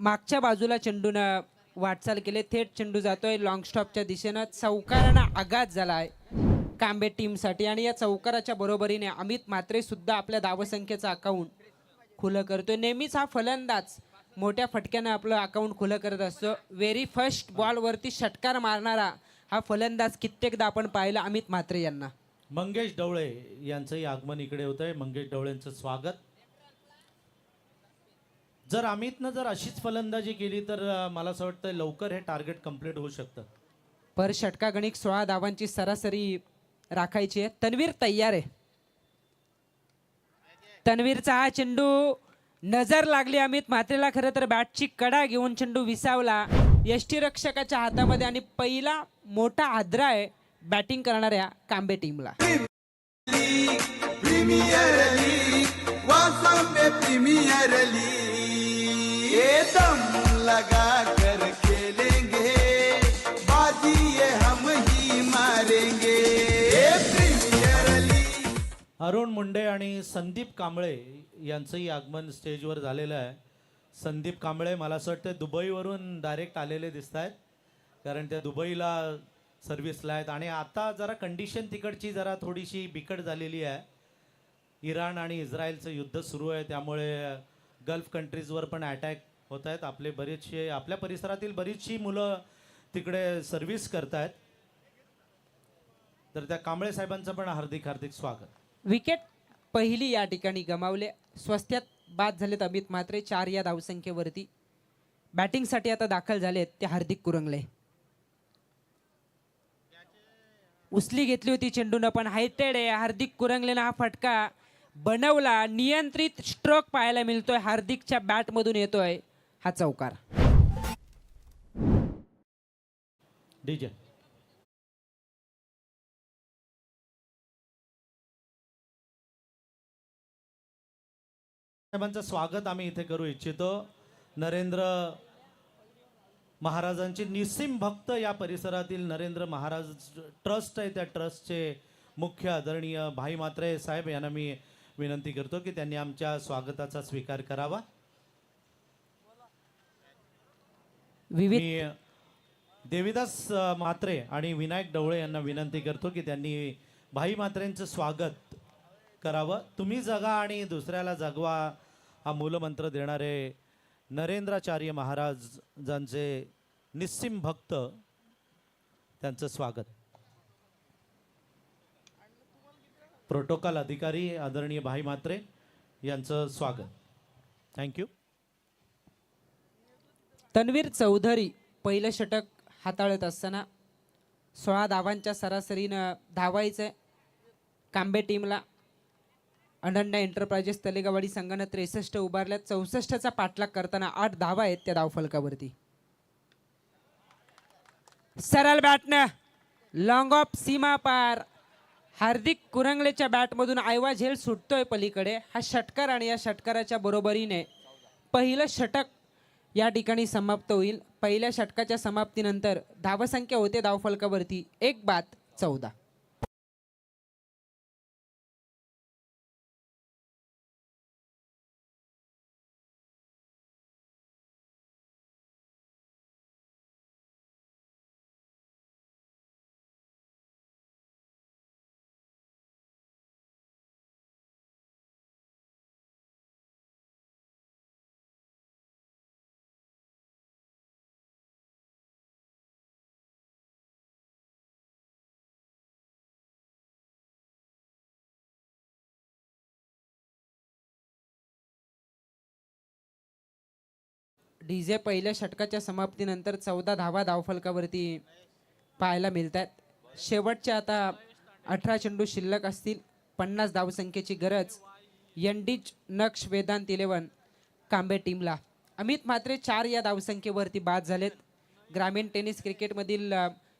मागच्या बाजूला चेंडूनं वाटचाल केली. थेट चेंडू जातोय लॉंग स्टॉपच्या दिशेनं. चौकारानं आघात झाला आहे कांबे टीमसाठी आणि या चौकाराच्या बरोबरीने अमित म्हात्रे सुद्धा आपल्या धावसंख्येचं अकाउंट खुलं करतोय. नेहमीच हा फलंदाज मोठ्या फटक्यानं आपलं अकाउंट खुलं करत असतो. व्हेरी फर्स्ट बॉलवरती षटकार मारणारा हा फलंदाज कित्येकदा आपण पाहिला अमित म्हात्रे यांना. मंगेश ढवळे यांचंही आगमन इकडे होत आहे. मंगेश ढवळेंचं स्वागत. जर अमितनं जर अशीच फलंदाजी केली तर मला असं वाटतं लवकर हे टार्गेट कंप्लीट होऊ शकतं. पर षटका गणिक 16 धावांची सरासरी राखायची आहे. तन्वीर तयार आहे. तन्वीरचा हा चेंडू नजर लागली अमित म्हात्रेला. खरं तर बॅटची कडा घेऊन चेंडू विसावला यष्टीरक्षकाच्या हातामध्ये आणि पहिला मोठा हादरा आहे बॅटिंग करणाऱ्या कांबे टीमला. प्रीमियर लीग वासम में प्रीमियर लीग ये दम लगा कर खेलेंगे बाजी ये हम ही मारेंगे ये प्रीमियर लीग. अरुण मुंडे आणि संदीप कांबळे यांचंही आगमन स्टेजवर झालेलं आहे. संदीप कांबळे मला असं वाटतं दुबईवरून डायरेक्ट आलेले दिसत आहेत, कारण त्या दुबईला सर्व्हिसला आहेत आणि आता जरा कंडिशन तिकडची जरा थोडीशी बिकट झालेली आहे. इराण आणि इस्रायलचं युद्ध सुरू आहे, त्यामुळे गल्फ कंट्रीजवर पण अटॅक होत आहेत. आपल्या परिसरातील बरीचशी मुलं तिकडे सर्व्हिस करत आहेत. तर त्या कांबळे साहेबांचं पण हार्दिक हार्दिक स्वागत. विकेट पहिली या ठिकाणी गमावले. स्वस्त्यात बाद झालेत अमित म्हात्रे 4 या धावसंख्येवरती. बॅटिंगसाठी आता दाखल झालेत ते हार्दिक कुरंगले. उचली घेतली होती चेंडूनं पण हायटेड आहे. हार्दिक कुरंगलेनं हा फटका बनवला. नियंत्रित स्ट्रोक पाहायला मिळतोय. हार्दिकच्या बॅटमधून येतोय हा चौकार. डीजे साहेबांचं स्वागत आम्ही इथे करू इच्छितो. नरेंद्र महाराजांचे निस्सीम भक्त या परिसरातील नरेंद्र महाराज ट्रस्ट आहे, त्या ट्रस्टचे मुख्य आदरणीय भाई म्हात्रे साहेब यांना मी विनंती करतो की त्यांनी आमच्या स्वागताचा स्वीकार करावा. विविध मी देविदास म्हात्रे आणि विनायक ढवळे यांना विनंती करतो की त्यांनी भाई म्हात्रेंचं स्वागत करावं. तुम्ही जगा आणि दुसऱ्याला जगवा हा मूलमंत्र देणारे नरेंद्राचार्य महाराजांचे निस्सीम भक्त, त्यांचं स्वागत. प्रोटोकॉल अधिकारी आदरणीय भाई म्हात्रे यांचं स्वागत. थँक्यू. तन्वीर चौधरी पहिलं षटक हाताळत असताना 16 धावांच्या सरासरीनं धावायचंय कांबे टीमला. अनन्या एंटरप्राइजेस तलेगावाडी संघानं 63 उभारल्यात. 64चा पाठलाग करताना 8 धावा आहेत त्या धावफलकावरती. सरळ बॅटनं लॉंग ऑफ सीमा पार. हार्दिक कुरंगलेच्या बॅटमधून आयवा झेल सुटतोय पलीकडे. हा षटकार आणि या षटकाराच्या बरोबरीने पहिलं षटक या ठिकाणी समाप्त होईल. पहिल्या षटकाच्या समाप्तीनंतर धावसंख्या होते धावफलकावरती 1-14. डीजे पहिल्या षटकाच्या समाप्तीनंतर 14 धावा धावफलकावरती पाहायला मिळतात. शेवटच्या आता 18 चेंडू शिल्लक असतील. 50 धावसंख्येची गरज यंडीज नक्ष वेदांत 11 कांबे टीमला. अमित म्हात्रे 4 या धावसंख्येवरती बाद झालेत. ग्रामीण टेनिस क्रिकेटमधील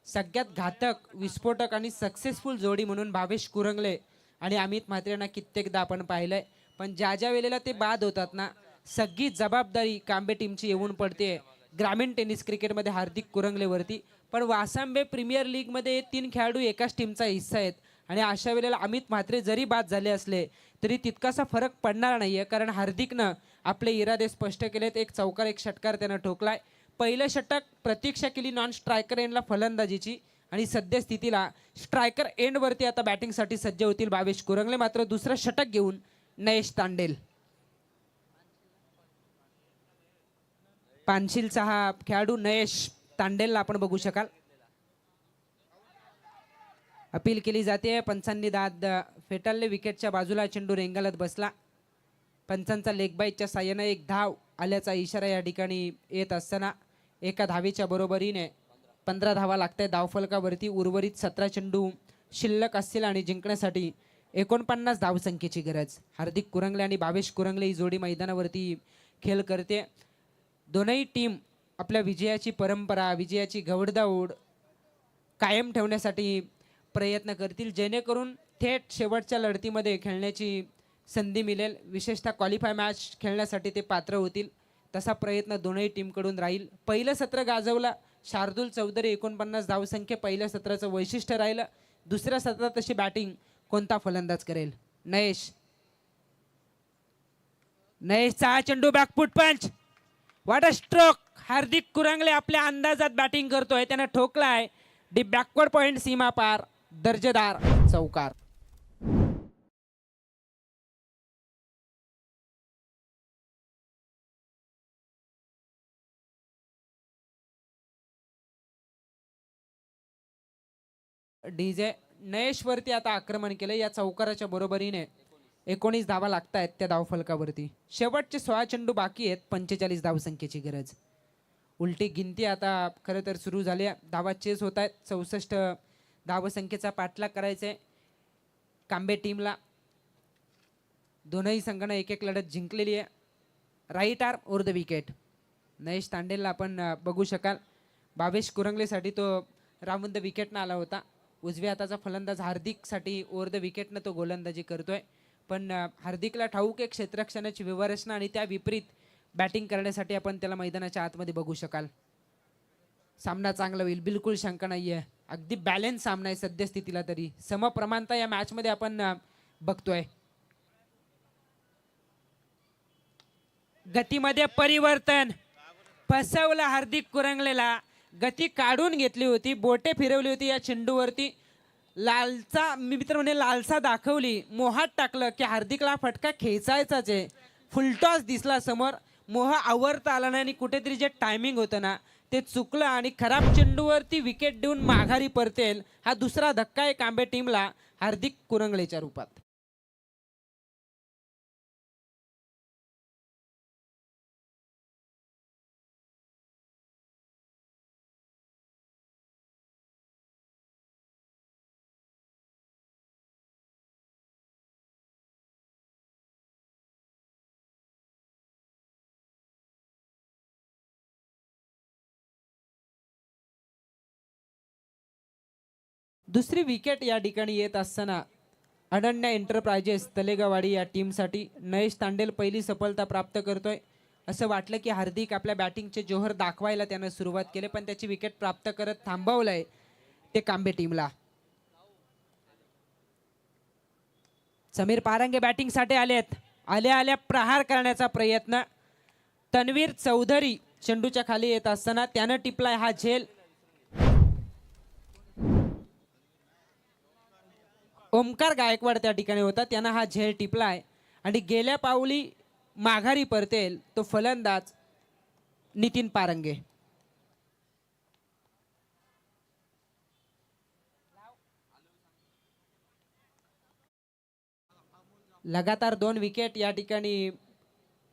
सगळ्यात घातक विस्फोटक आणि सक्सेसफुल जोडी म्हणून भावेश कुरंगले आणि अमित म्हात्रे यांना कित्येकदा आपण पाहिलंय. पण ज्या वेळेला ते बाद होतात ना, सगळी जबाबदारी कांबे टीमची येऊन पडते ग्रामीण टेनिस क्रिकेटमध्ये हार्दिक कुरंगलेवरती. पण वासांबे प्रीमियर लीगमध्ये 3 खेळाडू एकाच टीमचा हिस्सा आहेत आणि अशा वेळेला अमित म्हात्रे जरी बाद झाले असले तरी तितकासा फरक पडणार नाहीये, कारण हार्दिकनं आपले इरादे स्पष्ट केलेत. एक चौकार एक षटकार त्यानं ठोकलाय. पहिलं षटक प्रतीक्षा केली नॉन स्ट्रायकर एंडला फलंदाजीची आणि सद्यस्थितीला स्ट्रायकर एंडवरती आता बॅटिंगसाठी सज्ज होतील भावेश कुरंगले. मात्र दुसरं षटक घेऊन नयेश तांडेल. पानशिलचा हा खेळाडू नयेश तांडेलला आपण बघू शकाल. अपील केली जाते. पंचांनी दाद फेटाळले. विकेटच्या बाजूला चेंडू रेंगाळत बसला. पंचांचा लेग बाईटच्या साह्यानं 1 धाव आल्याचा इशारा या ठिकाणी येत असताना एका धावेच्या बरोबरीने 15 धावा लागतात धावफलकावरती. उर्वरित 17 चेंडू शिल्लक असतील आणि जिंकण्यासाठी 49 धावसंख्येची गरज. हार्दिक कुरंगले आणि भावेश कुरंगले ही जोडी मैदानावरती खेळ करते. दोनही टीम आपल्या विजयाची परंपरा, विजयाची घवडदावड कायम ठेवण्यासाठी प्रयत्न करतील, जेणेकरून थेट शेवटच्या लढतीमध्ये खेळण्याची संधी मिळेल. विशेषतः क्वालिफाय मॅच खेळण्यासाठी ते पात्र होतील, तसा प्रयत्न दोनही टीमकडून राहील. पहिलं सत्र गाजवला शार्दूल चौधरी 49 धावसंख्या पहिल्या सत्राचं वैशिष्ट्य राहिलं. दुसऱ्या सत्रात तशी बॅटिंग कोणता फलंदाज करेल? नयेशचा चेंडू बॅकफूट पंच. What a stroke. हार्दिक कुरंगले आपल्या अंदाजात बॅटिंग करतोय. त्यानं ठोकलाय डी बॅकवर्ड पॉइंट सीमा पार. दर्जेदार चौकार. डीजे नयेशवरती आता आक्रमण केलं. या चौकाराच्या बरोबरीने 19 धावा लागतायत त्या धावफलकावरती. शेवटचे 16 चेंडू बाकी आहेत. 45 धावसंख्येची गरज. उलटी गिनती आता खरं तर सुरू झाली. धावा चेस होत आहेत. 64 धावसंख्येचा पाठलाग करायचा कांबे टीमला. दोनही संघानं एक एक लढत जिंकलेली आहे. Right arm over the wicket. Nayesh तांडेलला आपण बघू शकाल. भावेश कुरंगलेसाठी तो राऊंड द विकेटनं आला होता. उजव्या हाताचा फलंदाज हार्दिकसाठी ओव्हर द विकेटनं तो गोलंदाजी करतोय. पण हार्दिकला ठाऊक एक क्षेत्ररक्षणाची व्यवहारचना आणि त्या विपरीत बॅटिंग करण्यासाठी आपण त्याला मैदानाच्या आतमध्ये बघू शकाल. सामना चांगला होईल, बिलकुल शंका नाहीये. अगदी बॅलन्स सामना आहे सद्यस्थितीला. तरी समप्रमाणता या मॅचमध्ये आपण बघतोय. गतीमध्ये परिवर्तन फसवलं हार्दिक कुरंगलेला. गती काढून घेतली होती, बोटे फिरवली होती या चेंडूवरती. लालसा मित्र म्हणे लालसा दाखवली, मोहात टाकलं की हार्दिकला फटका खेचायचाच आहे. फुलटॉस दिसला समोर. मोह आवरता आला नाही आणि कुठेतरी जे टायमिंग होतं ना ते चुकलं आणि खराब चेंडूवरती विकेट देऊन माघारी परतेल. हा दुसरा धक्का आहे कांबे टीमला हार्दिक कुरंगलेच्या रूपात. दुसरी विकेट या ठिकाणी येत असताना अनन्या एंटरप्राइजेस तलेगावाडी या टीमसाठी नयेश तांडेल पहिली सफलता प्राप्त करतोय. असं वाटलं की हार्दिक आपल्या बॅटिंगचे जोहर दाखवायला त्यानं सुरुवात केली, पण त्याची विकेट प्राप्त करत थांबवलंय ते कांबे टीमला. समीर पारंगे बॅटिंगसाठी आलेत. आल्या प्रहार करण्याचा प्रयत्न. तन्वीर चौधरी चेंडूच्या खाली येत असताना त्यानं टिपलाय हा झेल. ओमकार गायकवाड त्या ठिकाणी होता, त्यानं हा झेल टिपलाय आणि गेल्या पाऊली माघारी परतेल तो फलंदाज नितीन पारंगे. लगातार 2 विकेट या ठिकाणी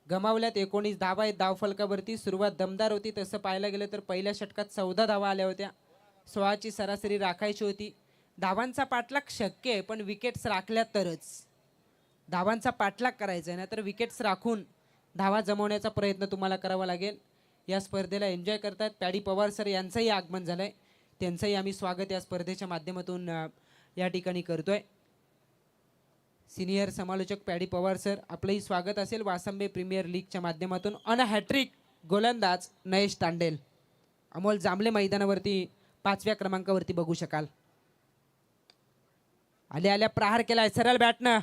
गमावल्यात. 19 धावा आहेत धावफलकावरती. सुरुवात दमदार होती. तसं पाहायला गेलं तर पहिल्या षटकात 14 धावा आल्या होत्या. 16ची सरासरी राखायची होती. धावांचा पाठलाग शक्य आहे, पण विकेट्स राखल्या तरच. धावांचा पाठलाग करायचा आहे ना, तर विकेट्स राखून धावा जमवण्याचा प्रयत्न तुम्हाला करावा लागेल. या स्पर्धेला एन्जॉय करतात पॅडी पवार सर, यांचंही आगमन झालंय. त्यांचंही आम्ही स्वागत या स्पर्धेच्या माध्यमातून या ठिकाणी करतोय. सिनियर समालोचक पॅडी पवार सर, आपलंही स्वागत असेल वासंबे प्रीमियर लीगच्या माध्यमातून. अन हॅट्रिक गोलंदाज नयेश तांडेल. अमोल जांभळे मैदानावरती 5व्या क्रमांकावरती बघू शकाल. आल्या प्रहार केलाय सरळ बॅटनं.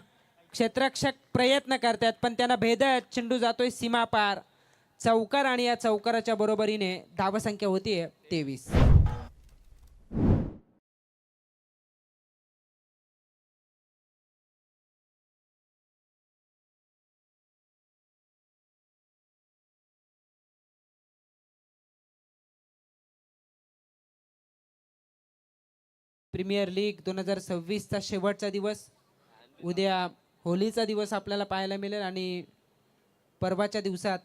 क्षेत्ररक्षक प्रयत्न करतात, पण त्यांना भेदत चेंडू जातोय सीमा पार. चौकार आणि या चौकाराच्या बरोबरीने धावसंख्या होतीये 23. प्रीमियर लीग 2026चा शेवटचा दिवस. उद्या होलीचा दिवस आपल्याला पाहायला मिळेल आणि परवाच्या दिवसात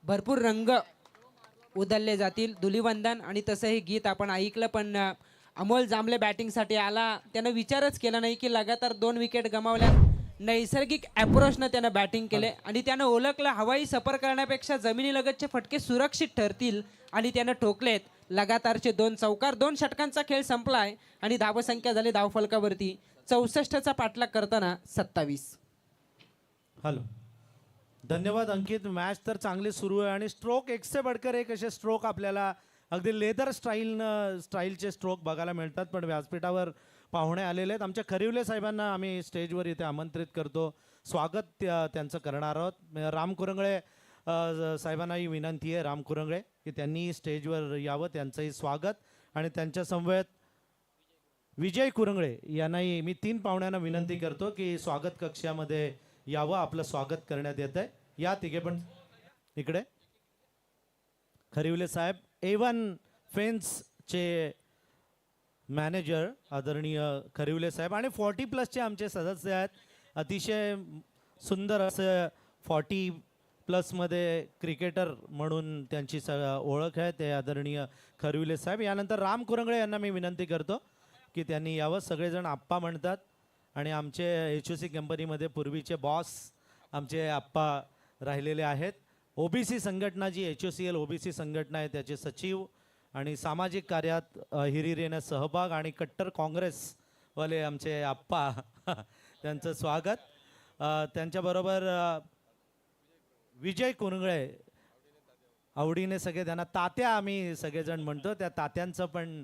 भरपूर रंग उधळले जातील. धुलीवंदन आणि तसं हे गीत आपण ऐकलं, पण अमोल जांभळे बॅटिंगसाठी आला. त्यानं विचारच केला नाही की लगातार 2 विकेट गमावल्या. नैसर्गिक अप्रोचनं त्यानं बॅटिंग केले आणि त्यानं ओळखलं हवाई सफर करण्यापेक्षा जमिनीलगतचे फटके सुरक्षित ठरतील आणि त्यानं ठोकलेत. लगातारचे 2 चौकार. 2 षटकांचा खेळ संपलाय आणि धावसंख्या झाली धावफलकावरती 64चा पाठलाग करताना 27. हॅलो, धन्यवाद अंकित. मॅच तर चांगली सुरू आहे आणि स्ट्रोक एक से बढ़कर एक असे स्ट्रोक आपल्याला अगदी लेदर स्टाईलचे स्ट्रोक बघायला मिळतात. पण व्यासपीठावर पाहुणे आलेले आहेत. आमच्या खरिवले साहेबांना आम्ही स्टेजवर इथे आमंत्रित करतो. स्वागत त्यांचं करणार आहोत. राम कुरंगळे साहेबांनाही विनंती आहे, राम कुरंगळे, की त्यांनी स्टेजवर यावं. त्यांचंही स्वागत. आणि त्यांच्या समवेत विजय कुरंगळे यांनाही मी 3 पाहुण्यांना विनंती करतो की स्वागत कक्षामध्ये यावं. आपलं स्वागत करण्यात येत आहे. या तिघे पण इकडे. खरिवले साहेब A1 फेन्सचे मॅनेजर आदरणीय खरिवले साहेब आणि 40+ आमचे सदस्य आहेत. अतिशय सुंदर असं 40+ क्रिकेटर म्हणून त्यांची ओळख आहे, ते आदरणीय खरिवले साहेब. यानंतर राम कुरंगळे यांना मी विनंती करतो की त्यांनी यावं. सगळेजण आप्पा म्हणतात आणि आमचे HOC कंपनीमध्ये पूर्वीचे बॉस आमचे आप्पा राहिलेले आहेत. OBC संघटना जी HOCL OBC संघटना आहे त्याचे सचिव आणि सामाजिक कार्यात हिरिरीने सहभाग आणि कट्टर काँग्रेसवाले आमचे आप्पा त्यांचं स्वागत. त्यांच्याबरोबर विजय कुरंगळे, आवडीने सगळे त्यांना तात्या आम्ही सगळेजण म्हणतो, त्या तात्यांचं पण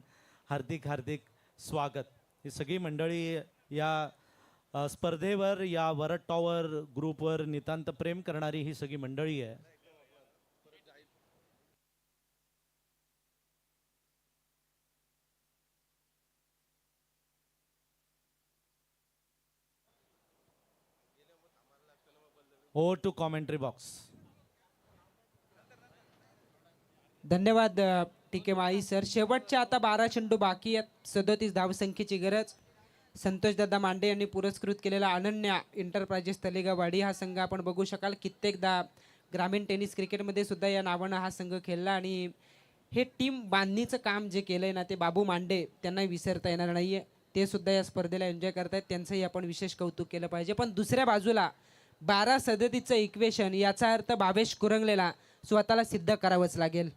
हार्दिक हार्दिक स्वागत. ही सगळी मंडळी या स्पर्धेवर, या वरद टॉवर ग्रुपवर नितांत प्रेम करणारी ही सगळी मंडळी आहे. Over to commentary box. धन्यवाद टीके माळी सर. शेवटच्या आता 12 चेंडू बाकी आहेत. 37 धावसंख्येची गरज. संतोषदादा मांडे यांनी पुरस्कृत केलेला अनन्या एंटरप्राइजेस तलेगावाडी हा संघ आपण बघू शकाल. कित्येकदा ग्रामीण टेनिस क्रिकेटमध्ये सुद्धा या नावानं हा संघ खेळला आणि हे टीम बांधणीचं काम जे केलंय ना, ते बाबू मांडे त्यांना विसरता येणार नाहीये. ते सुद्धा या स्पर्धेला एन्जॉय करतायत, त्यांचंही आपण विशेष कौतुक केलं पाहिजे. पण दुसऱ्या बाजूला 12-37चं इक्वेशन, याचा अर्थ भावेश कुरंगलेला स्वतःला सिद्ध करावंच लागेल.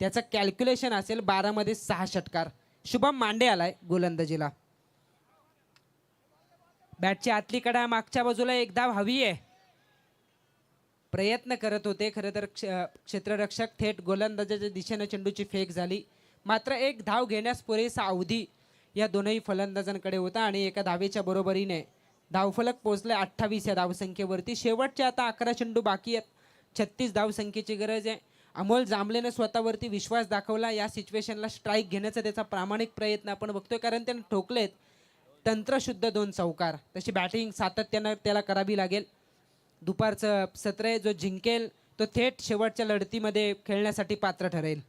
त्याचं कॅल्क्युलेशन असेल 12 मध्ये 6 षटकार. शुभम मांडे आलाय गोलंदाजीला. बॅटची आतली कडा मागच्या बाजूला एक धाव हवी आहे. प्रयत्न करत होते खरं तर क्षेत्ररक्षक. थेट गोलंदाजाच्या दिशेने चेंडूची फेक झाली. मात्र एक धाव घेण्यास पुरेसा अवधी या दोनही फलंदाजांकडे होता आणि एका धावेच्या बरोबरीने धावफलक पोहोचले 28 या धावसंख्येवरती. शेवटचे आता 11 चेंडू बाकी आहेत. 36 धावसंख्येची गरज आहे. अमोल जांभलेने स्वतःवरती विश्वास दाखवला. या सिच्युएशनला स्ट्राईक घेण्याचा त्याचा प्रामाणिक प्रयत्न आपण बघतोय, कारण त्याने ठोकलेत तंत्रशुद्ध 2 चौकार. तशी बॅटिंग सातत्यानं त्याला करावी लागेल. दुपारचं सत्र आहे, जो जिंकेल तो थेट शेवटच्या लढतीमध्ये खेळण्यासाठी पात्र ठरेल.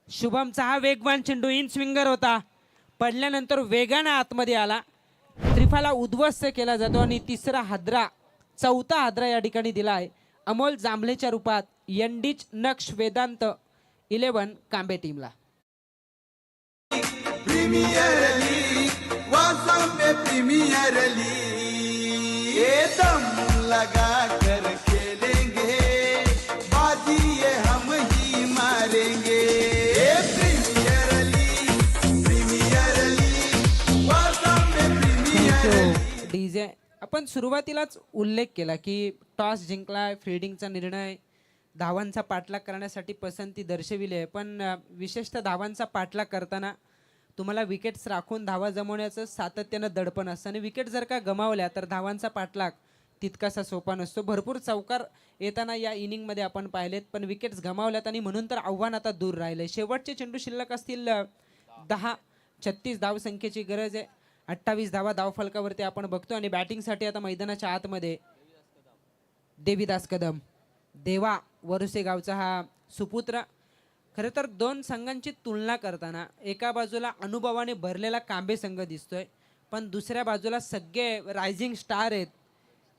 शुभमचा हा वेगवान चेंडू इन स्विंगर होता. पडल्यानंतर वेगानं आतमध्ये आला. त्रिफाला उद्ध्वस्त केला जातो आणि चौथा हादरा या ठिकाणी दिला आहे अमोल जांभलेच्या रूपात यंडीच नक्ष वेदांत 11 कांबे टीमला. प्रीमियर लीग वासम में प्रीमियर लीग ये दम लगा कर खेलेंगे बाजी ये हम ही मारेंगे. प्रीमियर लीग वासम में प्रीमियर डीजे आपण सुरुवातीलाच उल्लेख केला की टॉस जिंकला, फिल्डिंगचा निर्णय, धावांचा पाठलाग करण्यासाठी पसंती दर्शविली आहे. पण विशेषतः धावांचा पाठलाग करताना तुम्हाला विकेट्स राखून धावा जमवण्याचं सातत्यानं दडपण असतं आणि विकेट जर का गमावल्या तर धावांचा पाठलाग तितकासा सोपा नसतो. भरपूर चौकार येताना या इनिंगमध्ये आपण पाहिलेत, पण विकेट्स गमावल्यात आणि म्हणून तर आव्हान आता दूर राहिले. शेवटचे चेंडू शिल्लक असतील 10. 36 धावसंख्येची गरज आहे. 28 धावा धावफलकावरती आपण बघतो आणि बॅटिंगसाठी आता मैदानाच्या आतमध्ये देवीदास कदम. देवा वरुसे गावचा हा सुपुत्र. खरं तर 2 संघांची तुलना करताना एका बाजूला अनुभवाने भरलेला कांबे संघ दिसतोय, पण दुसऱ्या बाजूला सगळे रायझिंग स्टार आहेत,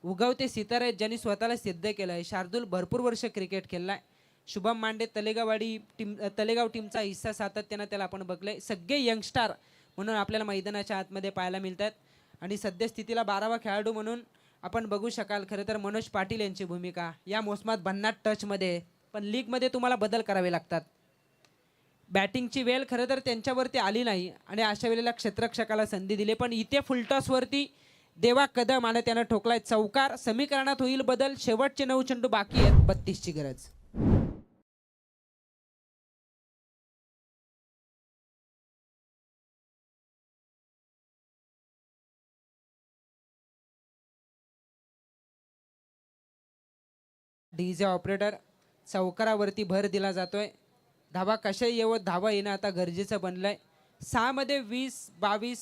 उगवते सितारे आहेत, ज्यांनी स्वतःला सिद्ध केलं आहे. शार्दूल भरपूर वर्ष क्रिकेट खेळलाय. शुभम मांडे तलेगाव टीमचा हिस्सा सातत्यानं त्याला आपण बघलंय. सगळे यंगस्टार म्हणून आपल्याला मैदानाच्या आतमध्ये पाहायला मिळतात आणि सद्यस्थितीला 12वा खेळाडू म्हणून आपण बघू शकाल खरं तर मनोज पाटील यांची भूमिका या मोसमात भन्नाट टचमध्ये, पण लीगमध्ये तुम्हाला बदल करावे लागतात. बॅटिंगची वेळ खरं तर त्यांच्यावरती आली नाही आणि अशा वेळेला क्षेत्ररक्षकाला संधी दिली, पण इथे फुलटॉसवरती देवा कदम आणि त्यानं ठोकलाय चौकार. समीकरणात होईल बदल. शेवटचे 9 चेंडू बाकी आहेत. 32ची गरज. डीजे ऑपरेटर चौकारावरती भर दिला जातोय. धावा कशा येवत धावा येणं आता गरजेचं बनलंय. 6 मध्ये 20, 22,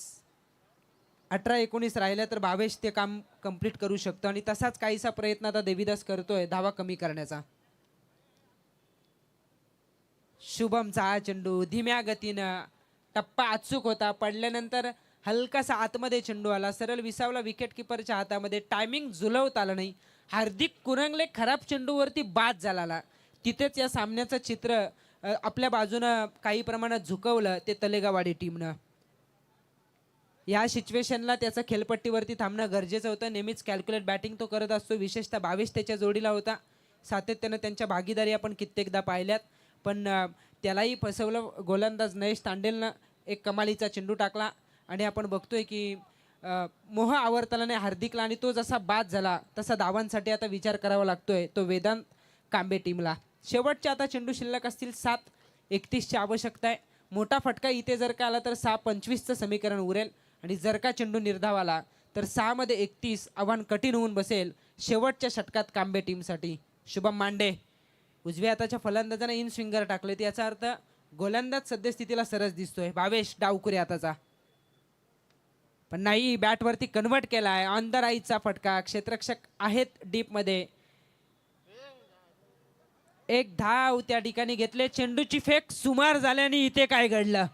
18, 19 राहिल्या तर भावेश ते काम कंप्लीट करू शकतो आणि तसाच काहीसा प्रयत्न आता देवीदास करतोय धावा कमी करण्याचा. शुभमचा हा चेंडू धीम्या गतीनं, टप्पा अचूक होता. पडल्यानंतर हलकासा आतमध्ये चेंडू आला, सरळ विसावला विकेट किपरच्या हातामध्ये. टायमिंग जुलवता आलं नाही. हार्दिक कुरंगले खराब चेंडूवरती बाद झाला. तिथेच या सामन्याचं चित्र आपल्या बाजूनं काही प्रमाणात झुकवलं ते तलेगावाडी टीमनं. या सिच्युएशनला त्याचं खेळपट्टीवरती थांबणं गरजेचं होतं. नेहमीच कॅल्क्युलेट बॅटिंग तो करत असतो. विशेषतः भावेश त्याच्या जोडीला होता. सातत्यानं त्यांच्या भागीदारी आपण कित्येकदा पाहिल्यात, पण त्यालाही फसवलं. गोलंदाज नयेश तांडेलनं एक कमालीचा चेंडू टाकला आणि आपण बघतोय की मोह आवरताना हार्दिकला आणि तो जसा बाद झाला तसा धावांसाठी आता विचार करावा लागतोय तो वेदांत कांबे टीमला. शेवटचे आता चेंडू शिल्लक असतील 7. 31ची आवश्यकता आहे. मोठा फटका इथे जर का आला तर 6-25चं समीकरण उरेल आणि जर का चेंडू निर्धाव आला तर 6 मध्ये 31 आव्हान कठीण होऊन बसेल शेवटच्या षटकात कांबे टीमसाठी. शुभम मांडे उजव्या हाताच्या फलंदाजाने इन स्विंगर टाकले, याचा अर्थ गोलंदाज सद्यस्थितीला सरस दिसतोय. भावेश डावकुरे हाताचा, पण नाही, बॅटवरती कन्वर्ट केला आहे. ऑन द राईटचा फटका. क्षेत्ररक्षक आहेत डीपमध्ये. एक धाव त्या ठिकाणी घेतले. चेंडूची फेक सुमार झाल्याने इथे काय घडलं,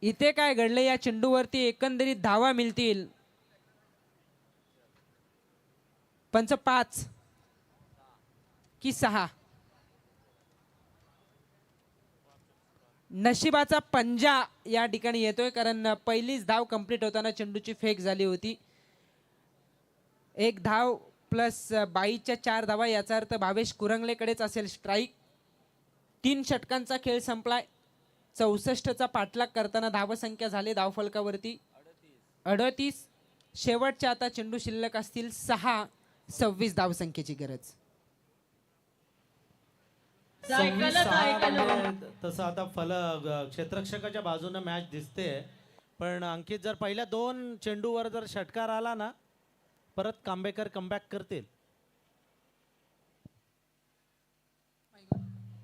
इथे काय घडलं या चेंडूवरती एकंदरीत धावा मिळतील 5 की 6. नशिबाचा पंजा या ठिकाणी येतोय, कारण पहिलीच धाव कंप्लीट होताना चेंडूची फेक झाली होती. 1 धाव प्लस 22च्या 4 धावा, याचा अर्थ भावेश कुरंगलेकडेच असेल स्ट्राईक. 3 षटकांचा खेळ संपलाय. 64चा पाठलाग करताना धावसंख्या झाले धावफलकावरती 38. शेवटच्या आता चेंडू शिल्लक असतील 6. 26 धावसंख्येची गरज. 26-6 म्हणजे तसं आता क्षेत्ररक्षकाच्या बाजूने मॅच दिसते, पण अंकित जर पहिल्या 2 चेंडूवर जर षटकार आला ना, परत कांबेकर कमबॅक करतील.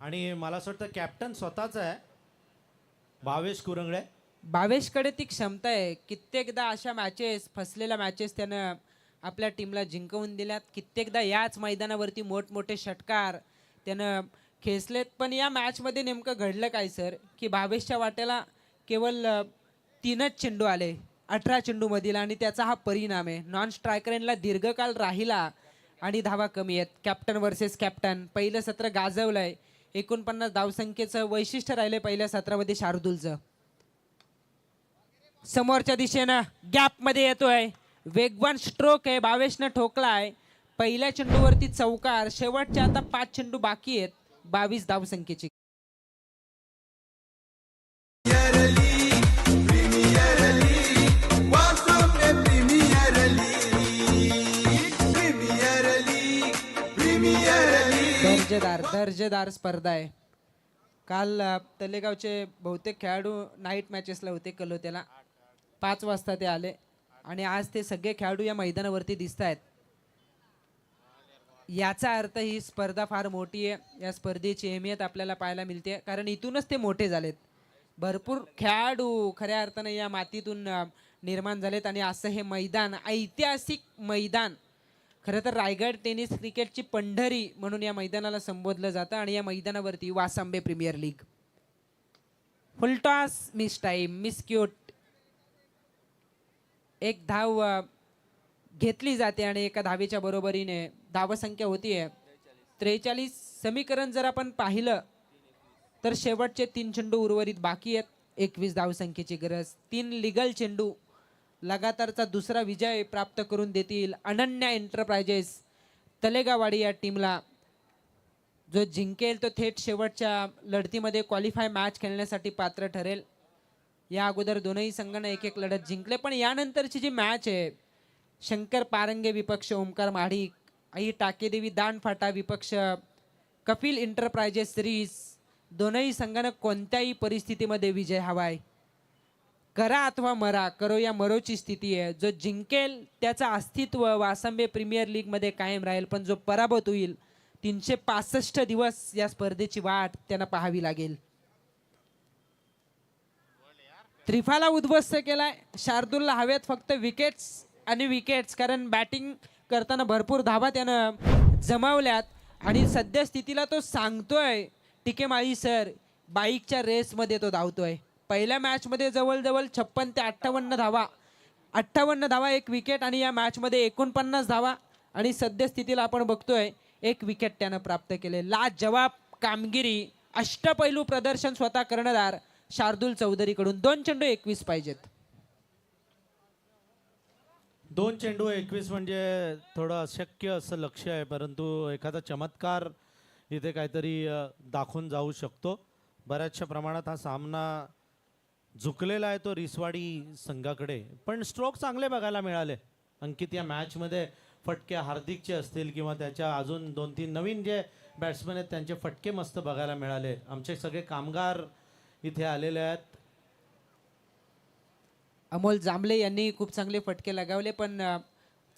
आणि मला असं वाटतं कॅप्टन स्वतःच आहे भावेश कुरंगळे. भावेशकडे ती क्षमता आहे. कित्येकदा अशा मॅचेस, फसलेल्या मॅचेस त्यानं आपल्या टीमला जिंकवून दिल्यात. कित्येकदा याच मैदानावरती मोठमोठे षटकार त्यानं खेचलेत. पण या मॅचमध्ये नेमकं घडलं काय सर, की भावेशच्या वाट्याला केवळ 3च चेंडू आले 18 चेंडूमधील, आणि त्याचा हा परिणाम आहे. नॉन स्ट्रायकरला दीर्घकाळ राहिला आणि धावा कमी आहेत. Captain versus captain. पहिलं सत्र गाजवलंय. 49 धावसंख्येचं वैशिष्ट्य राहिलंय पहिल्या सत्रामध्ये शार्दूलचं. समोरच्या दिशेनं गॅपमध्ये येतोय, वेगवान स्ट्रोक आहे, भावेशनं ठोकलाय. पहिल्या चेंडूवरती चौकार. शेवटच्या आता 5 चेंडू बाकी आहेत 22 धावसंख्येची. दर्जेदार स्पर्धा आहे. काल तलेगावचे बहुतेक खेळाडू नाईट मॅचेसला होते कलोत्याला. 5 वाजता ते आले आणि आज ते सगळे खेळाडू या मैदानावरती दिसत आहेत. याचा अर्थ ही स्पर्धा फार मोठी आहे. या स्पर्धेची अहमियत आपल्याला पाहायला मिळते, कारण इथूनच ते मोठे झालेत. भरपूर खेळाडू खऱ्या अर्थाने या मातीतून निर्माण झालेत आणि असं हे मैदान, ऐतिहासिक मैदान, खरं तर रायगड टेनिस क्रिकेटची पंढरी म्हणून या मैदानाला संबोधलं जातं. आणि या मैदानावरती Vasambe premier league. Full toss, mistime, miscued. एक धाव घेतली जाते आणि एका धावेच्या बरोबरीने धावसंख्या होतीये 43. समीकरण जर आपण पाहिलं तर शेवटचे 3 चेंडू उर्वरित बाकी आहेत. 21 धावसंख्येची गरज. 3 लिगल चेंडू लगातारचा दुसरा विजय प्राप्त करून देतील अनन्या एंटरप्राइजेस तलेगावाडी या टीमला. जो जिंकेल तो थेट शेवटच्या लढतीमध्ये क्वालिफाय मॅच खेळण्यासाठी पात्र ठरेल. या अगोदर दोनही संघांना 1-1 लढत जिंकले, पण यानंतरची जी मॅच आहे, शंकर पारंगे विपक्ष ओमकार महाडिक, आई टाकेदेवी दांडफाटा विपक्ष कपिल एंटरप्राइजेस सिरीज, दोनही संघांना कोणत्याही परिस्थितीमध्ये विजय हवाय. करा अथवा मरा, करो या मरोची स्थिती आहे. जो जिंकेल त्याचं अस्तित्व वासंबे प्रीमियर लीगमध्ये कायम राहील, पण जो पराभूत होईल 365 दिवस या स्पर्धेची वाट त्यांना पाहावी लागेल. त्रिफाला उद्ध्वस्त केलाय. शार्दूलला हव्यात फक्त विकेट्स आणि विकेट्स, कारण बॅटिंग करताना भरपूर धावा त्यानं जमावल्यात आणि सध्या स्थितीला तो सांगतोय टिकेमाळी सर, बाईकच्या रेसमध्ये तो धावतोय. पहिल्या मॅचमध्ये जवळजवळ 56 ते 58 धावा, 58 धावा 1 विकेट, आणि या मॅचमध्ये 49 धावा, आणि सध्या स्थितीला आपण बघतोय 1 विकेट त्यानं प्राप्त केले. लाजवाब कामगिरी, अष्टपैलू प्रदर्शन स्वतः कर्णधार शार्दूल चौधरीकडून. 2 चेंडू 21 पाहिजेत. 2 चेंडू 21 म्हणजे थोडं अशक्य असं लक्ष्य आहे, परंतु एखादा चमत्कार इथे काहीतरी दाखवून जाऊ शकतो. बऱ्याचशा प्रमाणात हा सामना झुकलेला आहे तो रिसवाडी संघाकडे, पण स्ट्रोक चांगले बघायला मिळाले. अंकित या मॅचमध्ये फटके हार्दिकचे असतील किंवा त्याच्या अजून 2-3 नवीन जे बॅट्समॅन आहेत त्यांचे फटके मस्त बघायला मिळाले. आमचे सगळे कामगार इथे आलेले आहेत. अमोल जांभळे यांनी खूप चांगले फटके लगावले, पण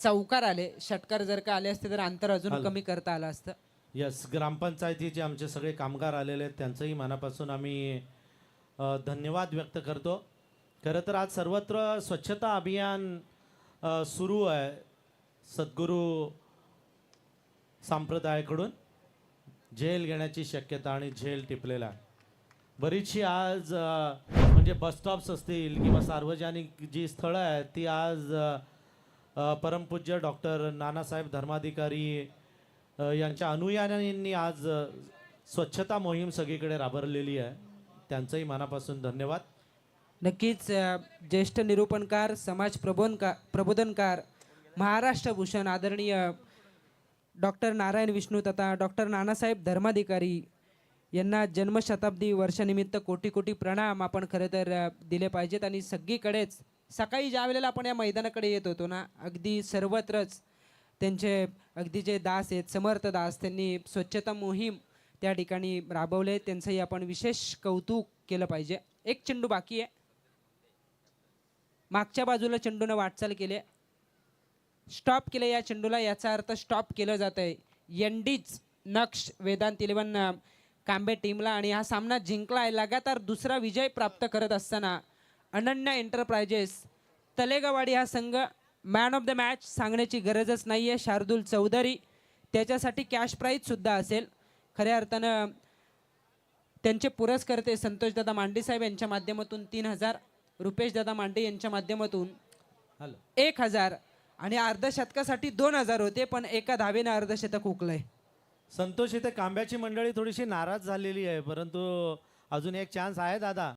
चौकार आले. षटकार जर का आले असते तर अंतर अजून कमी करता आलं असतं. यस, ग्रामपंचायतीचे आमचे सगळे कामगार आलेले आहेत, त्यांचंही मनापासून आम्ही धन्यवाद व्यक्त करतो. खरं तर आज सर्वत्र स्वच्छता अभियान सुरू आहे सद्गुरू संप्रदायाकडून. झेल घेण्याची शक्यता आणि झेल टिपलेला आहे. बरीचशी आज म्हणजे बसस्टॉप्स असतील किंवा सार्वजनिक जी स्थळं आहेत ती आज परमपूज्य डॉक्टर नानासाहेब धर्माधिकारी यांच्या अनुयायांनी आज स्वच्छता मोहीम सगळीकडे राबवलेली आहे. त्यांचंही मनापासून धन्यवाद. नक्कीच ज्येष्ठ निरूपणकार, समाज प्रबोधनकार, महाराष्ट्र भूषण आदरणीय डॉक्टर नारायण विष्णू तथा डॉक्टर नानासाहेब धर्माधिकारी यांना जन्मशताब्दी वर्षानिमित्त कोटी कोटी प्रणाम आपण खरं तर दिले पाहिजेत. आणि सगळीकडेच सकाळी ज्या वेळेला आपण या मैदानाकडे येत होतो ना, अगदी सर्वत्रच त्यांचे अगदी जे दास आहेत समर्थ दास, त्यांनी स्वच्छता मोहीम त्या ठिकाणी राबवले. त्यांचंही आपण विशेष कौतुक केलं पाहिजे. एक चेंडू बाकी आहे, मागच्या बाजूला चेंडूनं वाटचाल केली, स्टॉप केलं या चेंडूला, याचा अर्थ स्टॉप केलं जात आहे. एनडीज नक्ष वेदांत 11 कांबे टीमला. आणि हा सामना जिंकला आहे, लगातार दुसरा विजय प्राप्त करत असताना अनन्या एंटरप्राइजेस तलेगावाडी हा संघ मॅन ऑफ द मॅच सांगण्याची गरजच नाही आहे. शार्दूल चौधरी, त्याच्यासाठी कॅश प्राईजसुद्धा असेल. खऱ्या अर्थानं त्यांचे पुरस्कर्ते संतोषदादा मांडे साहेब यांच्या माध्यमातून 3000, रुपेशदादा मांडे यांच्या माध्यमातून 1000 आणि अर्धशतकासाठी 2000 होते, पण एका धावेनं अर्धशतक हुकलंय. संतोष, इथे कांब्याची मंडळी थोडीशी नाराज झालेली आहे, परंतु अजून एक चान्स आहे दादा.